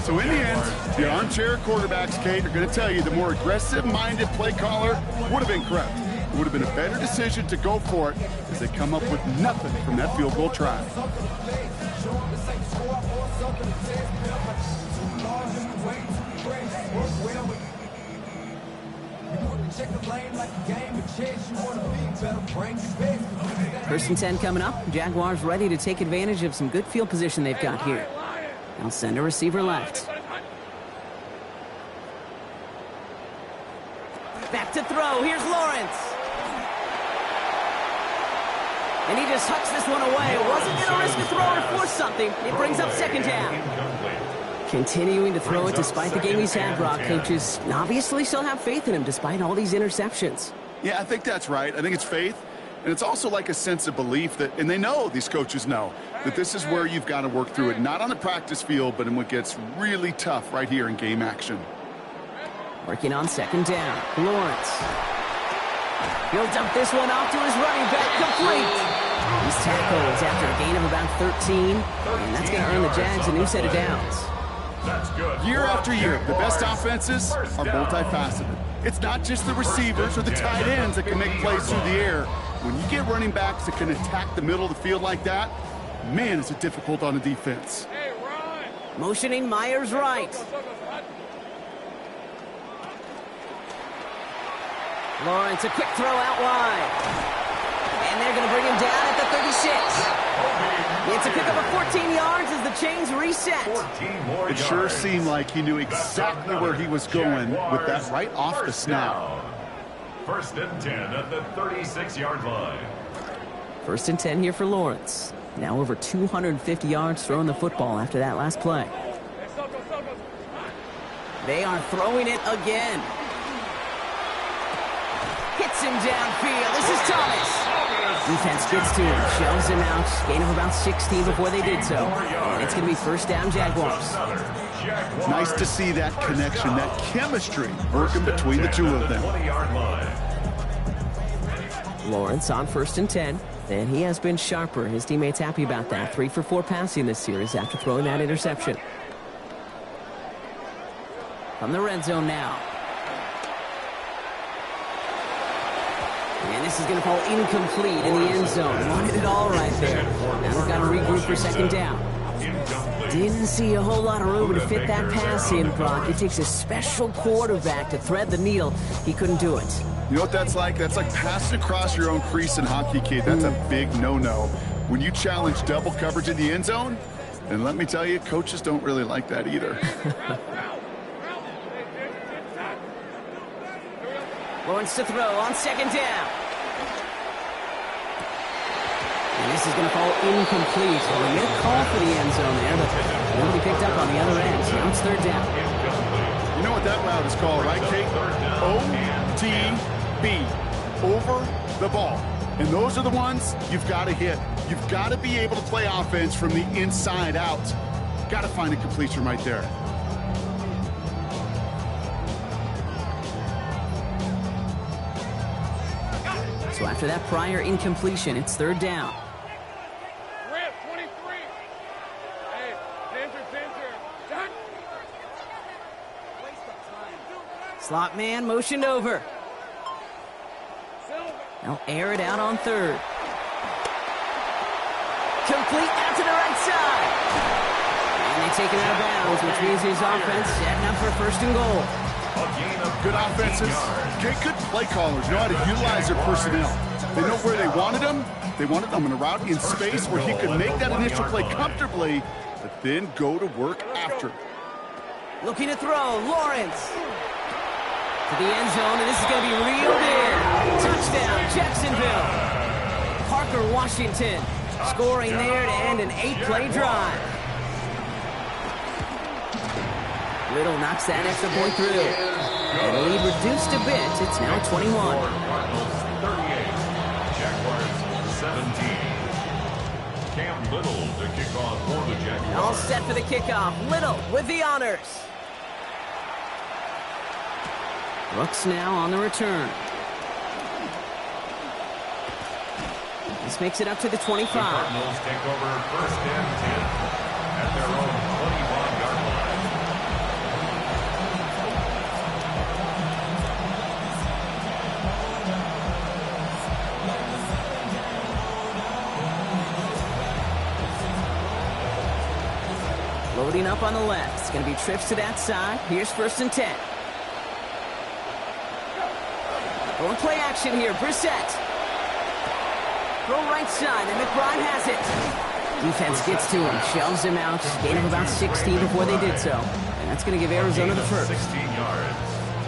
So in the end, the armchair quarterbacks, Kate, are going to tell you the more aggressive-minded play caller would have been correct. It would have been a better decision to go for it as they come up with nothing from that field goal try. First and 10 coming up. Jaguars ready to take advantage of some good field position they've got here. They'll send a receiver left. Back to throw. Here's Lawrence. And he just hucks this one away. Wasn't going to risk a throw or force something. It brings up 2nd down. Continuing to throw it despite the game he's had, Brock. Coaches obviously still have faith in him despite all these interceptions. Yeah, I think that's right. I think it's faith. And it's also like a sense of belief that, and they know, these coaches know, that this is where you've got to work through it. Not on the practice field, but in what gets really tough right here in game action. Working on 2nd down. Lawrence. He'll dump this one off to his running back. Complete. He's tackled after a gain of about 13. And that's going to earn the Jags a new set of downs. That's good. Year after year, the best offenses are multifaceted. It's not just the receivers or the tight ends that can make plays through the air. When you get running backs that can attack the middle of the field like that, man, is it difficult on a defense. Motioning Myers right. Lawrence, a quick throw out wide. And they're going to bring him down at the 36. It's a pickup of 14 yards as the chains reset. It sure seemed like he knew exactly where he was going with that right off the snap. 1st and 10 at the 36-yard line. 1st and 10 here for Lawrence. Now over 250 yards throwing the football after that last play. They are throwing it again. Hits him downfield. This is Thomas. Defense gets to him, shoves him out. Gain of about 16 before they did so. And it's going to be 1st down Jaguars. Nice to see that connection, that chemistry working between the two of them. Lawrence on 1st and 10. And he has been sharper. His teammates happy about that. 3 for 4 passing this series after throwing that interception. From the red zone now. And this is going to fall incomplete in the end zone. Wanted it all right there. Now they've got to regroup for 2nd down. Didn't see a whole lot of room to fit that pass in, Brock. It takes a special quarterback to thread the needle. He couldn't do it. You know what that's like? That's like passing across your own crease in hockey, kid. That's a big no-no. When you challenge double coverage in the end zone, and let me tell you, coaches don't really like that either. Lawrence to throw on 2nd down. And this is going to fall incomplete. We'll get a call for the end zone there, but nobody picked up on the other end. Now it's third down. You know what that route is called, right, Kate? OTB. Over the ball. And those are the ones you've got to hit. You've got to be able to play offense from the inside out. Got to find a completion right there. So after that prior incompletion, it's third down. Rip, 23. Hey, center. Done. Slot man motioned over. They'll air it out on third. Complete out to the right side. And they take it out of bounds, which means his offense setting up for first and goal. Good offenses. Good play callers know how to utilize their personnel. They know where they wanted them. They wanted them in a route in space where he could make that initial play comfortably, but then go to work after. Looking to throw, Lawrence. To the end zone, and this is going to be reeled in. Touchdown, Jacksonville. Parker Washington scoring there to end an 8-play drive. Little knocks that extra point through. The lead reduced a bit. It's now 21. Cardinals 38, Jaguars 17. Cam Little to kick off for the Jaguars. All set for the kickoff. Little with the honors. Brooks now on the return. This makes it up to the 25. The Cardinals take over first and 10 at their own 21-yard line. Loading up on the left. It's going to be trips to that side. Here's first and 10. Going play action here. Brissett. Throw right side, and McBride has it. Defense gets to him, shoves him out. Gain of about 16 before they did so. And that's going to give Arizona the first. 16 yards.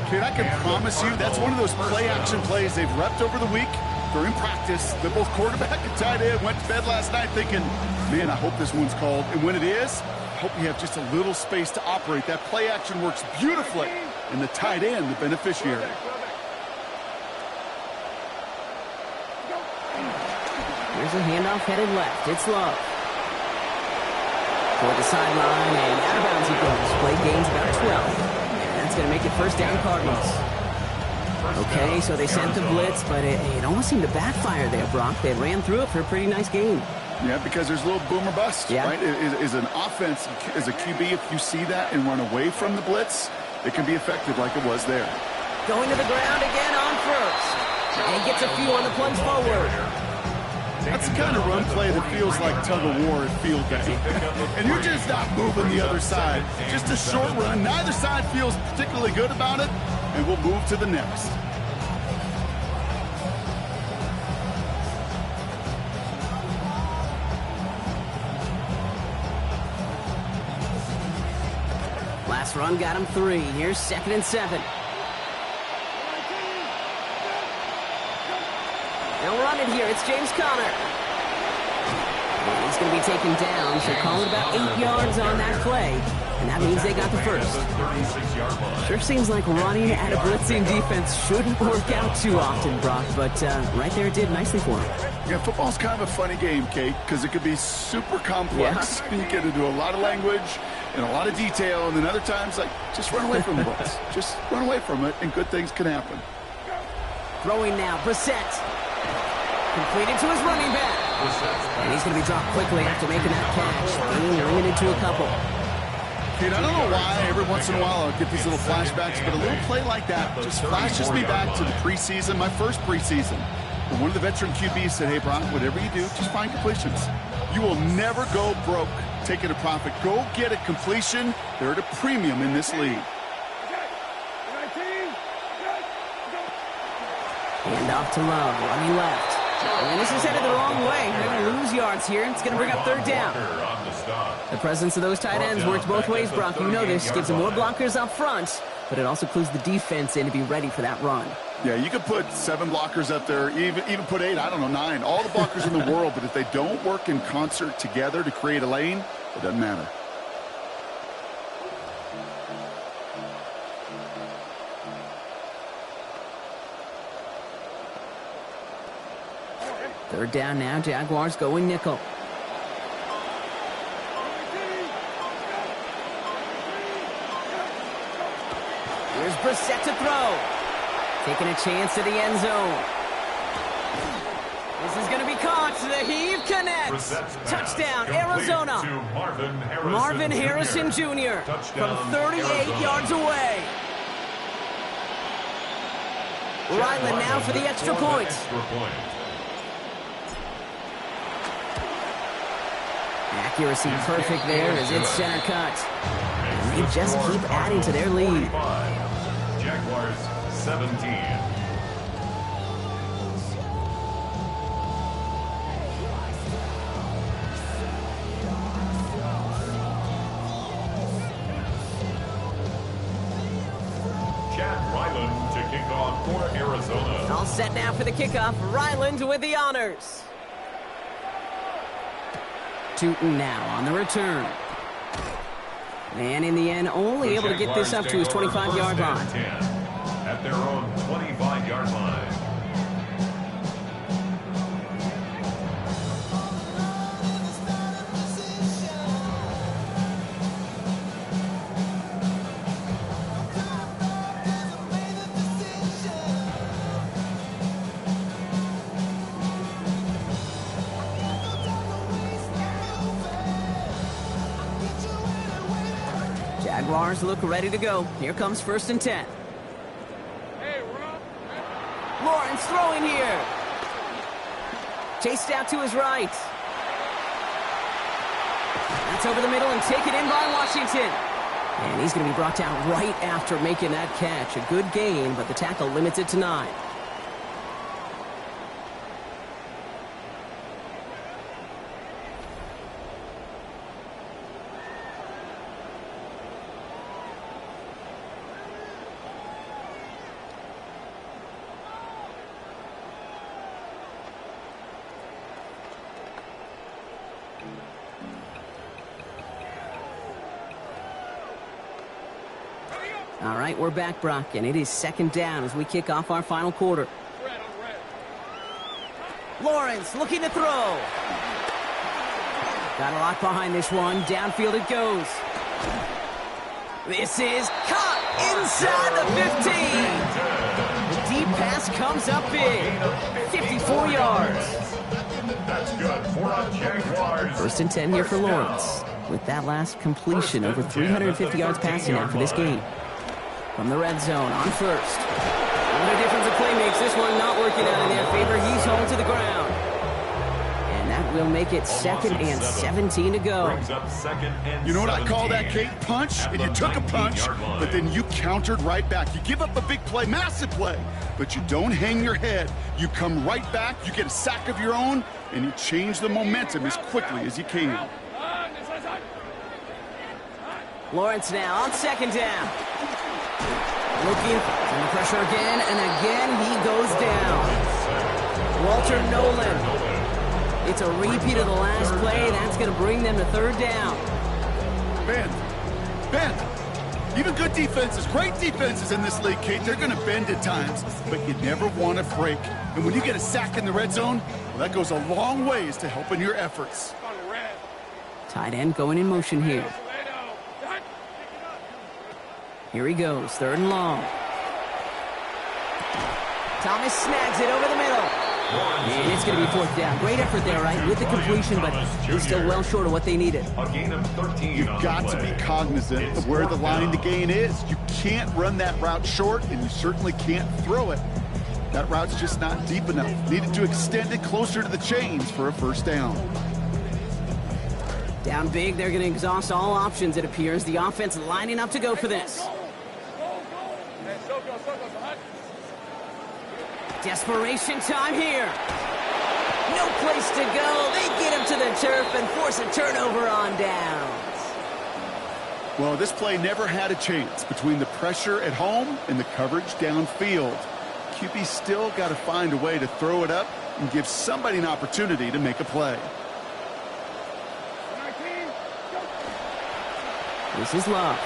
Kid, I can promise you that's one of those play-action plays they've repped over the week. During practice, the both quarterback and tight end went to bed last night thinking, man, I hope this one's called. And when it is, I hope you have just a little space to operate. That play-action works beautifully, and the tight end, the beneficiary. Here's a handoff headed left. It's Love. Toward the sideline, and out of bounds he goes. Play gains about 12. And that's going to make it first down Cardinals. Okay, so they sent the blitz, but it almost seemed to backfire there, Brock. They ran through it for a pretty nice gain. Yeah, because there's a little boom or bust, right? Is an offense, as a QB, if you see that and run away from the blitz, it can be effective like it was there. Going to the ground again on first. And gets a few on the plunge forward. That's the kind of run play that feels like tug-of-war at field day. And you're just not moving the other side. Just a short run. Neither side feels particularly good about it, and we'll move to the next. Last run got him 3. Here's 2nd and 7. They'll run it here. It's James Conner. And he's going to be taken down. So call it about 8 yards on that play. And that means they got the first. Sure seems like running at a blitzing defense shouldn't work out too often, Brock. But right there it did nicely for him. Yeah, football's kind of a funny game, Kate, because it could be super complex. Yeah. You get into a lot of language and a lot of detail. And then other times, like, just run away from the blitz. Just run away from it, and good things can happen. Throwing now, Brissett. Completed to his running back. And he's going to be dropped quickly after making that catch. Being limited to a couple. Kate, I don't know why every once in a while I'll get these little flashbacks, but a little play like that just flashes me back to the preseason, my first preseason. And one of the veteran QBs said, hey, Brock, whatever you do, just find completions. You will never go broke taking a profit. Go get a completion. They're at a premium in this league. Hand off to Love, running left. And this is headed the wrong way. They're going to lose yards here. It's going to bring up third down. The presence of those tight ends works both ways, Brock. You know this. Gives them more blockers up front, but it also clues the defense in to be ready for that run. Yeah, you could put 7 blockers up there, even put 8, I don't know, 9, all the blockers in the world, but if they don't work in concert together to create a lane, it doesn't matter. Third down now, Jaguars going nickel. Here's Brissett to throw. Taking a chance to the end zone. This is going to be caught. The heave connects. Touchdown, Arizona. Marvin Harrison Jr. from 38 yards away. Ryland now for the extra point. Accuracy perfect there as it's center cut. And they just keep adding to their lead. Jaguars 17. Chad Ryland to kick off for Arizona. All set now for the kickoff. Ryland with the honors. Tootin now on the return. And in the end, only able to get this up to his 25-yard line. At their own 25-yard line. Jaguars look ready to go. Here comes 1st and 10. Lawrence throwing here. Chased out to his right. That's over the middle and taken in by Washington. And he's going to be brought down right after making that catch. A good gain, but the tackle limits it to 9. All right, we're back, Brock, and it is 2nd down as we kick off our final quarter. Lawrence looking to throw. Got a lot behind this one. Downfield it goes. This is caught inside the 15. The deep pass comes up big. 54 yards. That's good for a Jaguars. 1st and 10 here for Lawrence. With that last completion, over 350 yards passing now for this game. From the red zone on 1st. What a difference a play makes. This one not working out in their favor. He's home to the ground. And that will make it 2nd and 17 to go. You know what I call that, Kate? Punch, and you took a punch, but then you countered right back. You give up a big play, massive play, but you don't hang your head. You come right back, you get a sack of your own, and you change the momentum as quickly as you can. Lawrence now on 2nd down. Looking under pressure again, and again he goes down. Walter Nolan. It's a repeat of the last play. That's going to bring them to 3rd down. Bend. Even good defenses, great defenses in this league, Kate, they're going to bend at times, but you never want to break. And when you get a sack in the red zone, well, that goes a long ways to helping your efforts. Tight end going in motion here. Here he goes, 3rd and long. Thomas snags it over the middle. And it's going to be 4th down. Great effort there, right, with the completion, but he's still well short of what they needed. A gain of 13. You've got to be cognizant of where the line to gain is. You can't run that route short, and you certainly can't throw it. That route's just not deep enough. Needed to extend it closer to the chains for a 1st down. Down big, they're going to exhaust all options, it appears. The offense lining up to go for this. Desperation time here. No place to go. They get him to the turf and force a turnover on downs. Well, this play never had a chance between the pressure at home and the coverage downfield. QB still got to find a way to throw it up and give somebody an opportunity to make a play. This is Love.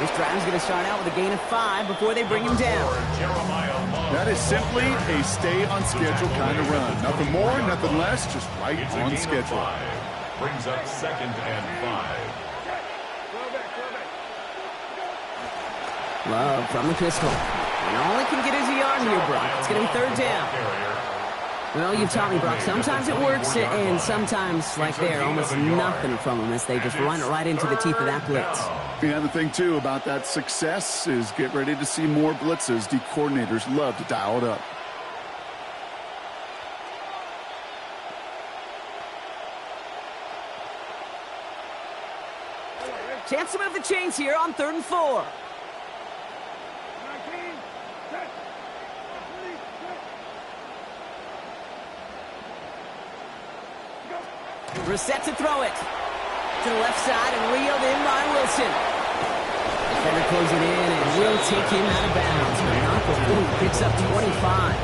This drive's going to start out with a gain of 5 before they bring him down. That is simply a stay-on-schedule kind of run. Nothing more, nothing less, just right on schedule. Brings up 2nd and 5. Love from the pistol. And all he can get is a yard here, Brock. It's going to be 3rd down. Well, you've taught me, Brock. Sometimes it works, and sometimes, like there, almost nothing from them as they just run right into the teeth of that blitz. Yeah, the thing, too, about that success is get ready to see more blitzes. D coordinators love to dial it up. Chance to move the chains here on 3rd and 4. Reset to throw it. To the left side and reeled in by Wilson. Defender closing in and will take him out of bounds. But not before he picks up 25.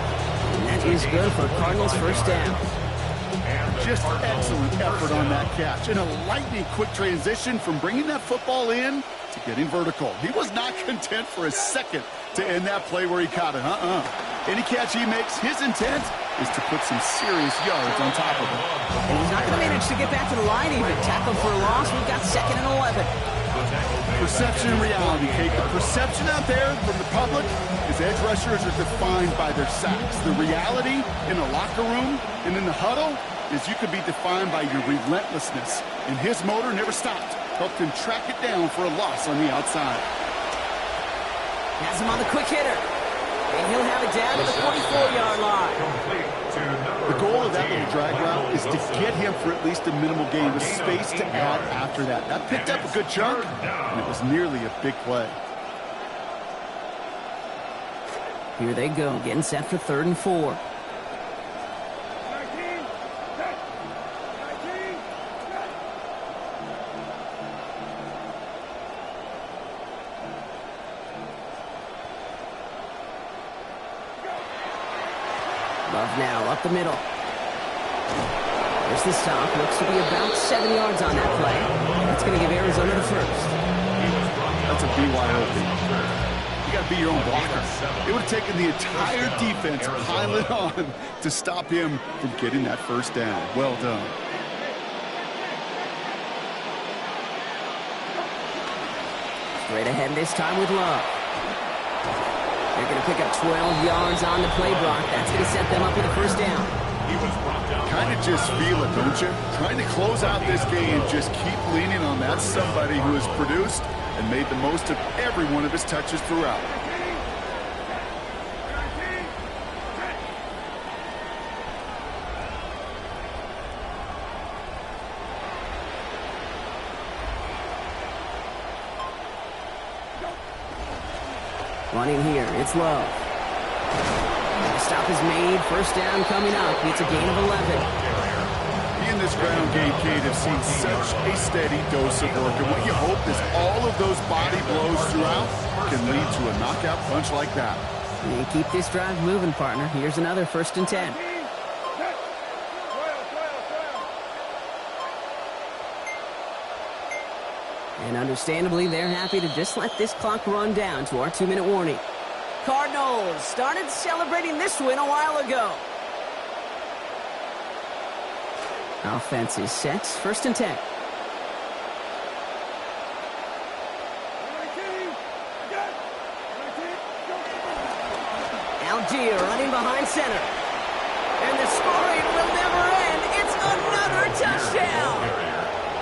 And that is good for Cardinals' 1st down. Just excellent effort on that catch. And a lightning quick transition from bringing that football in to getting vertical. He was not content for a second to end that play where he caught it. Any catch he makes, his intent is to put some serious yards on top of it. And he's not going to manage to get back to the line even. Tackled for a loss. We've got 2nd and 11. Perception and reality, Kate. The perception out there from the public is edge rushers are defined by their sacks. The reality in the locker room and in the huddle is you could be defined by your relentlessness. And his motor never stopped. Helped him track it down for a loss on the outside. Has him on the quick hitter. And he'll have it down to the 44-yard line. The goal of that little drag route is to get him for at least a minimal gain with space to add after that. That picked up a good chunk, and it was nearly a big play. Here they go, getting set for 3rd and 4. Love now, up the middle. There's the stop. Looks to be about 7 yards on that play. That's going to give Arizona the 1st. That's a BYOB. You got to be your own blocker. It would have taken the entire defense piling on to stop him from getting that 1st down. Well done. Straight ahead this time with Love. They're going to pick up 12 yards on the play, Brock. That's going to set them up with a 1st down. Kind of just feel it, don't you? Trying to close out this game, just keep leaning on that somebody who has produced and made the most of every one of his touches throughout. Running here, it's Love. The stop is made, 1st down coming up. It's a gain of 11. He and this ground game, Kate, have seen such a steady dose of work. And what you hope is all of those body blows throughout can lead to a knockout punch like that. And keep this drive moving, partner. Here's another 1st and 10. And understandably, they're happy to just let this clock run down to our 2-minute warning. Cardinals started celebrating this win a while ago. Offense is set. 1st and 10. Algier running behind center. And the scoring will never end. It's another touchdown.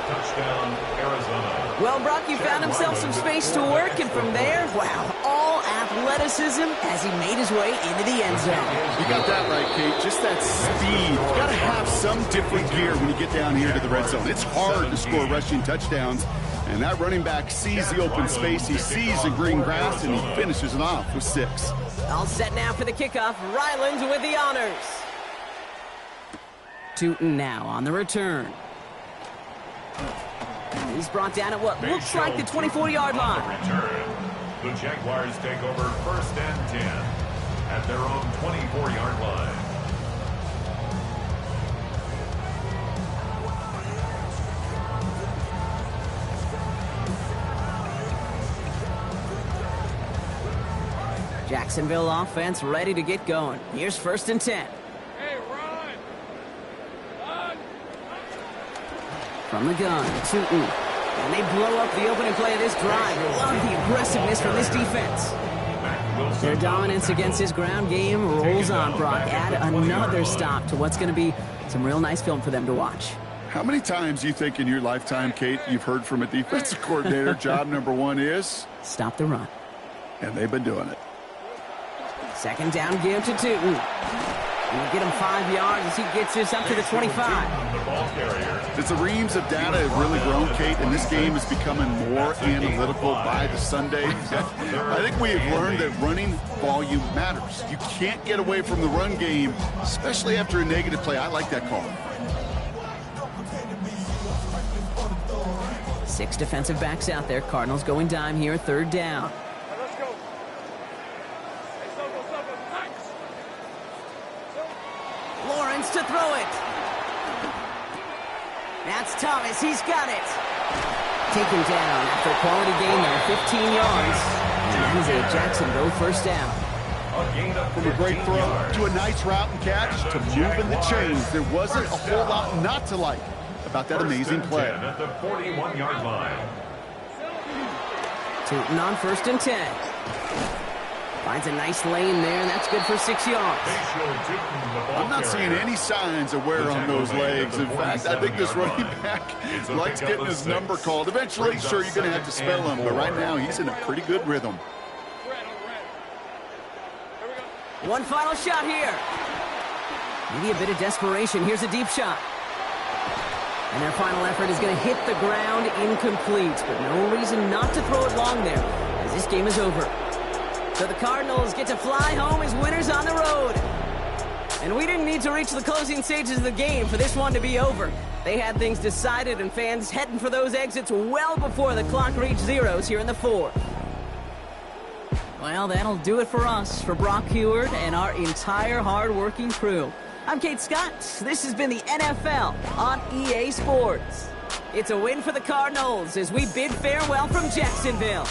Touchdown, Arizona. Well, Brock, he found himself some space to work, and from there, wow, all athleticism as he made his way into the end zone. You got that right, Kate. Just that speed. You got to have some different gear when you get down here to the red zone. It's hard to score rushing touchdowns, and that running back sees the open space, he sees the green grass, and he finishes it off with 6. All set now for the kickoff. Ryland with the honors. Tootin now on the return. He's brought down at what looks like the 24-yard line. The Jaguars take over 1st and 10 at their own 24-yard line. Jacksonville offense ready to get going. Here's 1st and 10. Hey, run! Run! From the gun, Tootin. And they blow up the opening play of this drive. Love the aggressiveness from this defense. Their dominance against his ground game rolls on, Brock. Add another stop to what's going to be some real nice film for them to watch. How many times do you think in your lifetime, Kate, you've heard from a defensive coordinator, job number 1 is? Stop the run. And they've been doing it. 2nd down give to Tootin. We'll get him 5 yards as he gets us up to the 25. As the reams of data have really grown, Kate, and this game is becoming more analytical by the Sunday, I think we have learned that running volume matters. You can't get away from the run game, especially after a negative play. I like that call. 6 defensive backs out there. Cardinals going dime here, 3rd down. Let's go. Hey, Soko, nice. Lawrence to throw it. That's Thomas. He's got it. Taken down after a quality gain there, 15 yards. And that is a Jacksonville 1st down. From a great throw to a nice route and catch to moving the chains. There wasn't a whole lot not to like about that amazing play. At the 41-yard line. Tootin on 1st and 10. Finds a nice lane there, and that's good for 6 yards. I'm not seeing any signs of wear on those legs. In fact, I think this running back likes getting his number called. Eventually, sure, you're going to have to spell him, but right now he's in a pretty good rhythm. One final shot here. Maybe a bit of desperation. Here's a deep shot. And their final effort is going to hit the ground incomplete, but no reason not to throw it long there, as this game is over. So the Cardinals get to fly home as winners on the road. And we didn't need to reach the closing stages of the game for this one to be over. They had things decided and fans heading for those exits well before the clock reached zeros here in the 4th. Well, that'll do it for us, for Brock Huard and our entire hard-working crew. I'm Kate Scott. This has been the NFL on EA Sports. It's a win for the Cardinals as we bid farewell from Jacksonville.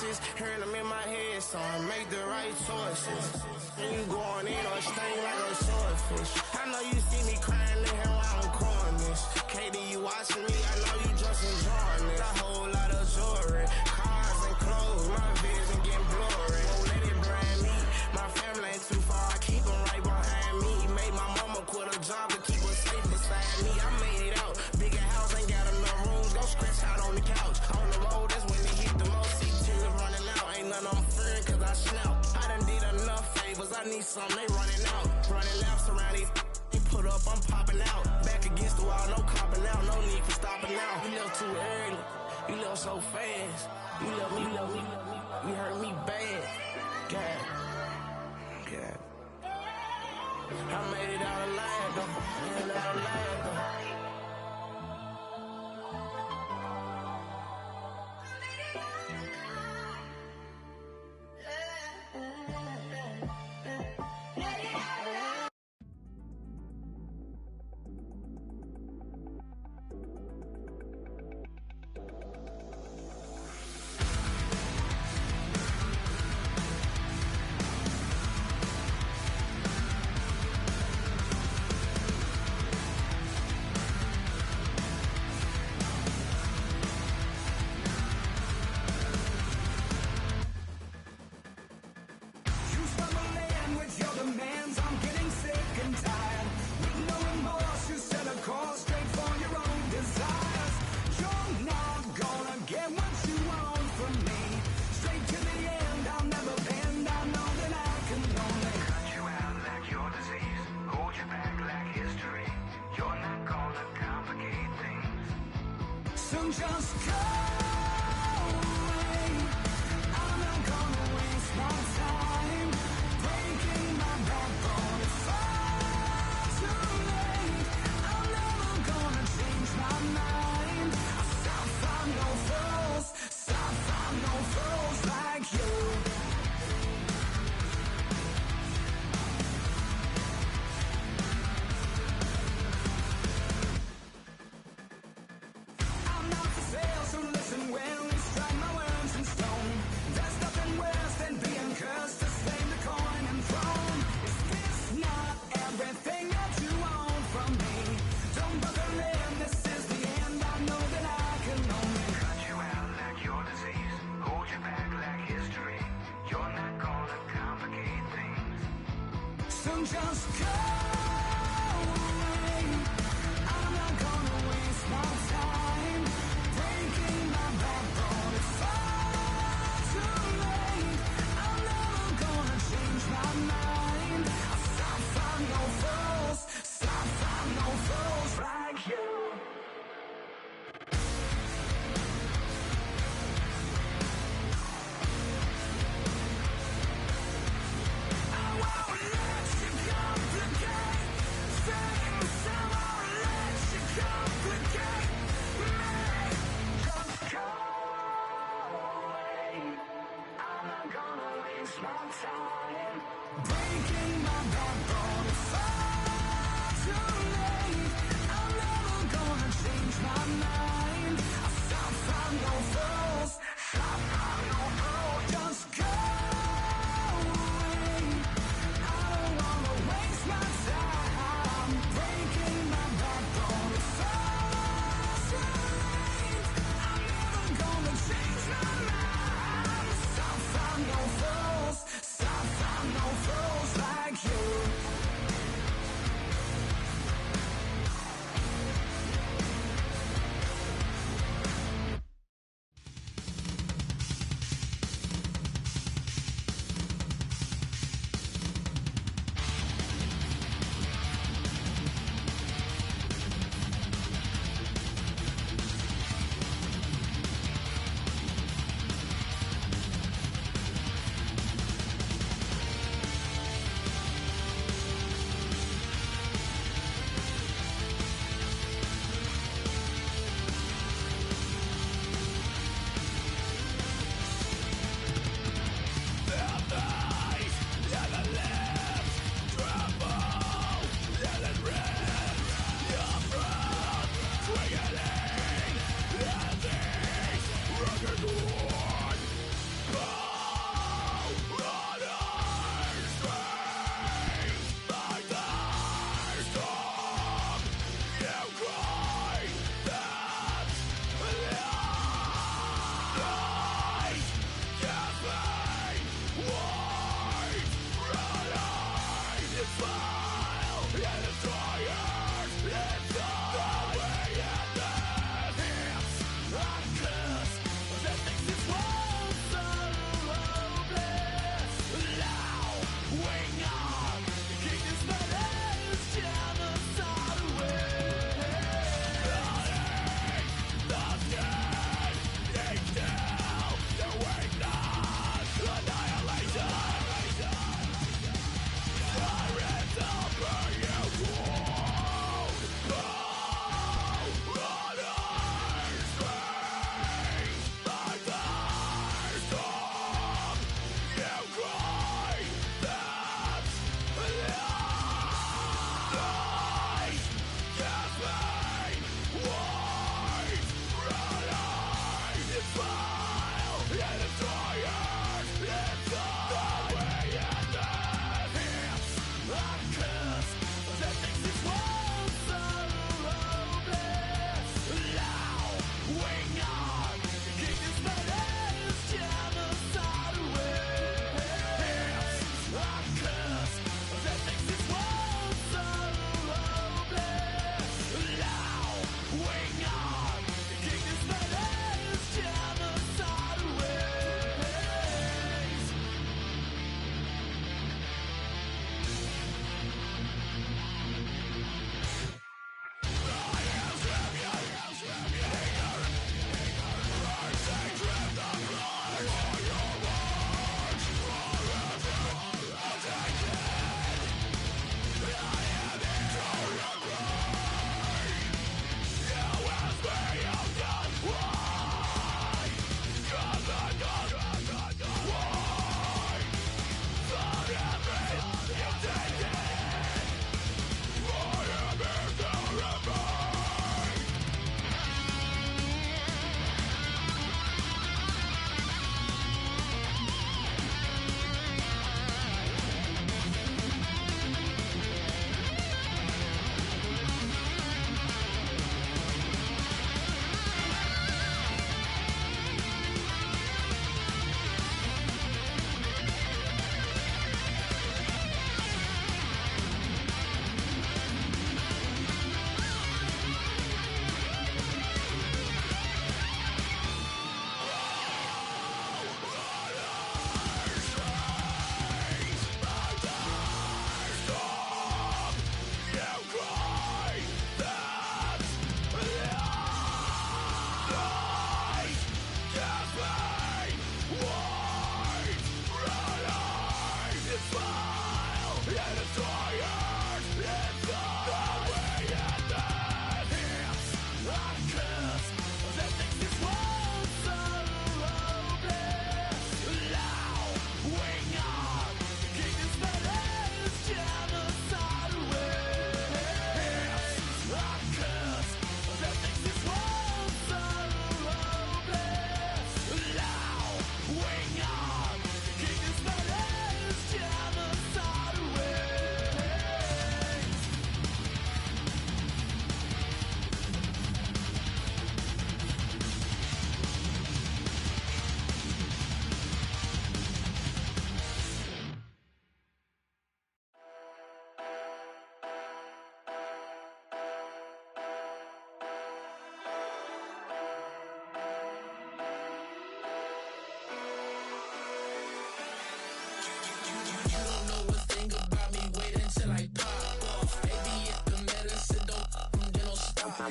voices, hearing them in my head, so I make the right choices. And you going in on sting like a swordfish. I know you see me crying in here while I'm calling this. KD, you watching me, I know you just enjoying it. A whole lot of jewelry, cars and clothes, my vision getting blurry. Won't let it brand me, my family ain't too far, I keep them right behind me. Made my mama quit a job to keep her safe beside me. I made it out, bigger house, ain't got enough rooms, go scratch out on the couch. On the road, that's when they hit the most, see tears running out. Ain't none I'm fearing cause I snap. I done did enough favors, I need some, they running out. Running laps around these, they put up, I'm popping out. Back against the wall, no copping out, no need for stopping now. You left too early, you left so fast. You left me, you hurt me bad. God. I made it out alive though, made it out alive though.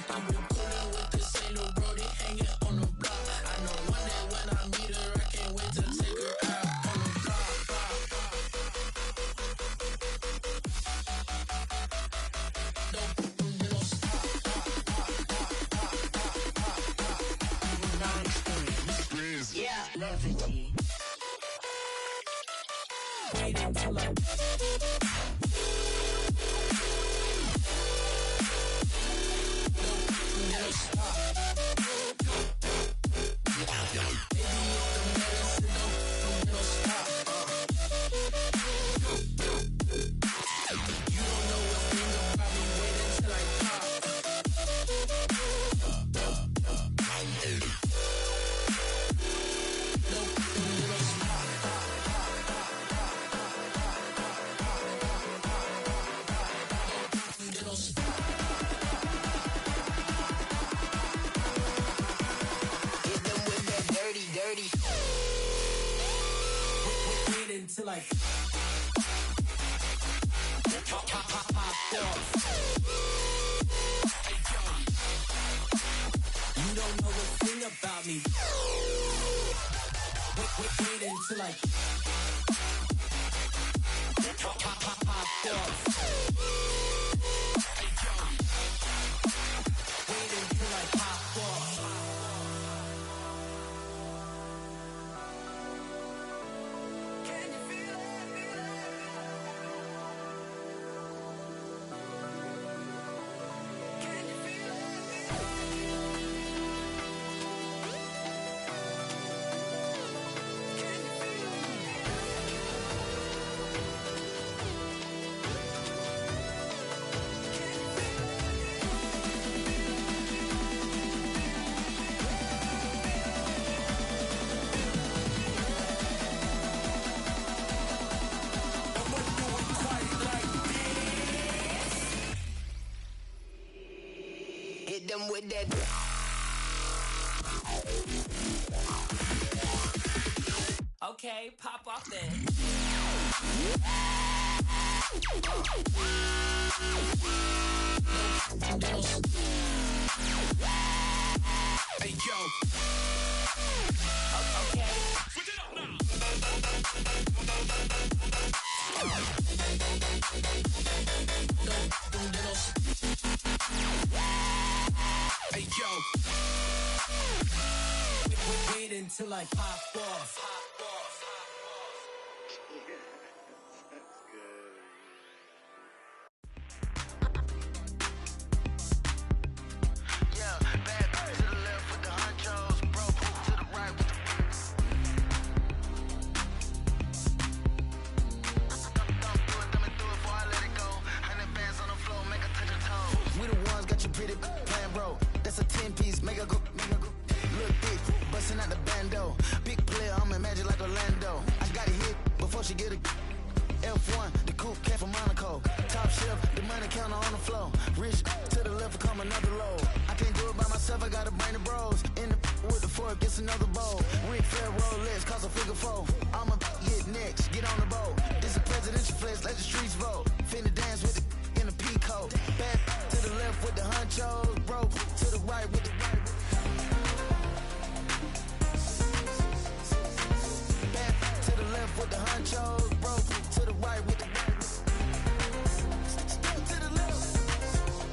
keep it pullin' with this ain't no brody hanging on the block. I know one day when I meet her, I can't wait to take her out on the block. Don't stop. Yeah, levity. Wait until I. Until I pop off. You don't know a thing about me. Wait until I pop off. Wait until I pop off. Hit them with that. Okay, pop off then. Hey yo. Okay. Switch it up now. Hey yo. Wait until I pop off. That's a 10-piece, make a go. Look big, bustin' out the bando. Big player, I'm in Magic like Orlando. I got a hit before she get a F1, the coupe came from Monaco. Top shelf, the money counter on the floor. Rich to the left, come another load. I can't do it by myself, I gotta bring the bros. In the with the fork, gets another bowl. Ric Flair Rolex, cost a figure 4. I'ma get next, get on the boat. This a presidential flex, let the streets vote. Finna dance with the in the peacoat. Back to the left with the honchos, bro. To the right with the right. Back to the left with the honchos, bro. To the right with the right. Step to the left.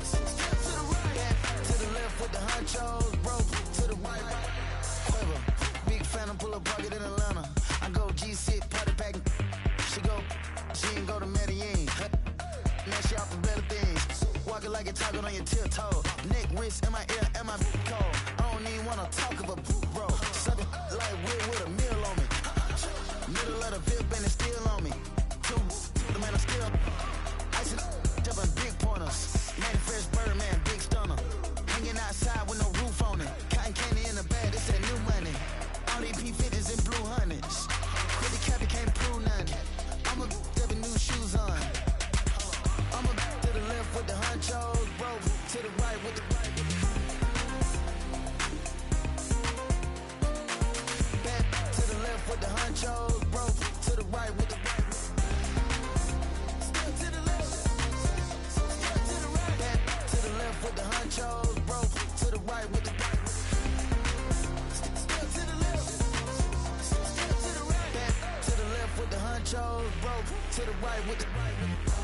Step to the right. Back to the left with the honchos, bro. To the right. Quiver. Big fan of pull up bucket in Atlanta. I go G6 party packing. She ain't go to Medellin. Now she off the better things. Walking like you're talking on your tiptoe. Neck, wrist, in my ear, and my cold. I don't even wanna talk of a bro. Suckin' like weird with a meal on me. Middle of the VIP and it's still on me. Two, the man I'm still icing, jumping big pointers. Man, fresh bird, man, big stunner. Hanging outside with no roof on it. Cotton candy in the bag, it's that new money. All these P50s and blue hundreds. With the cap, you can't prove nothing. I'm a having new shoes on. I'm a to the left with the honchos, bro. To the right with the right. Back to the right with the right.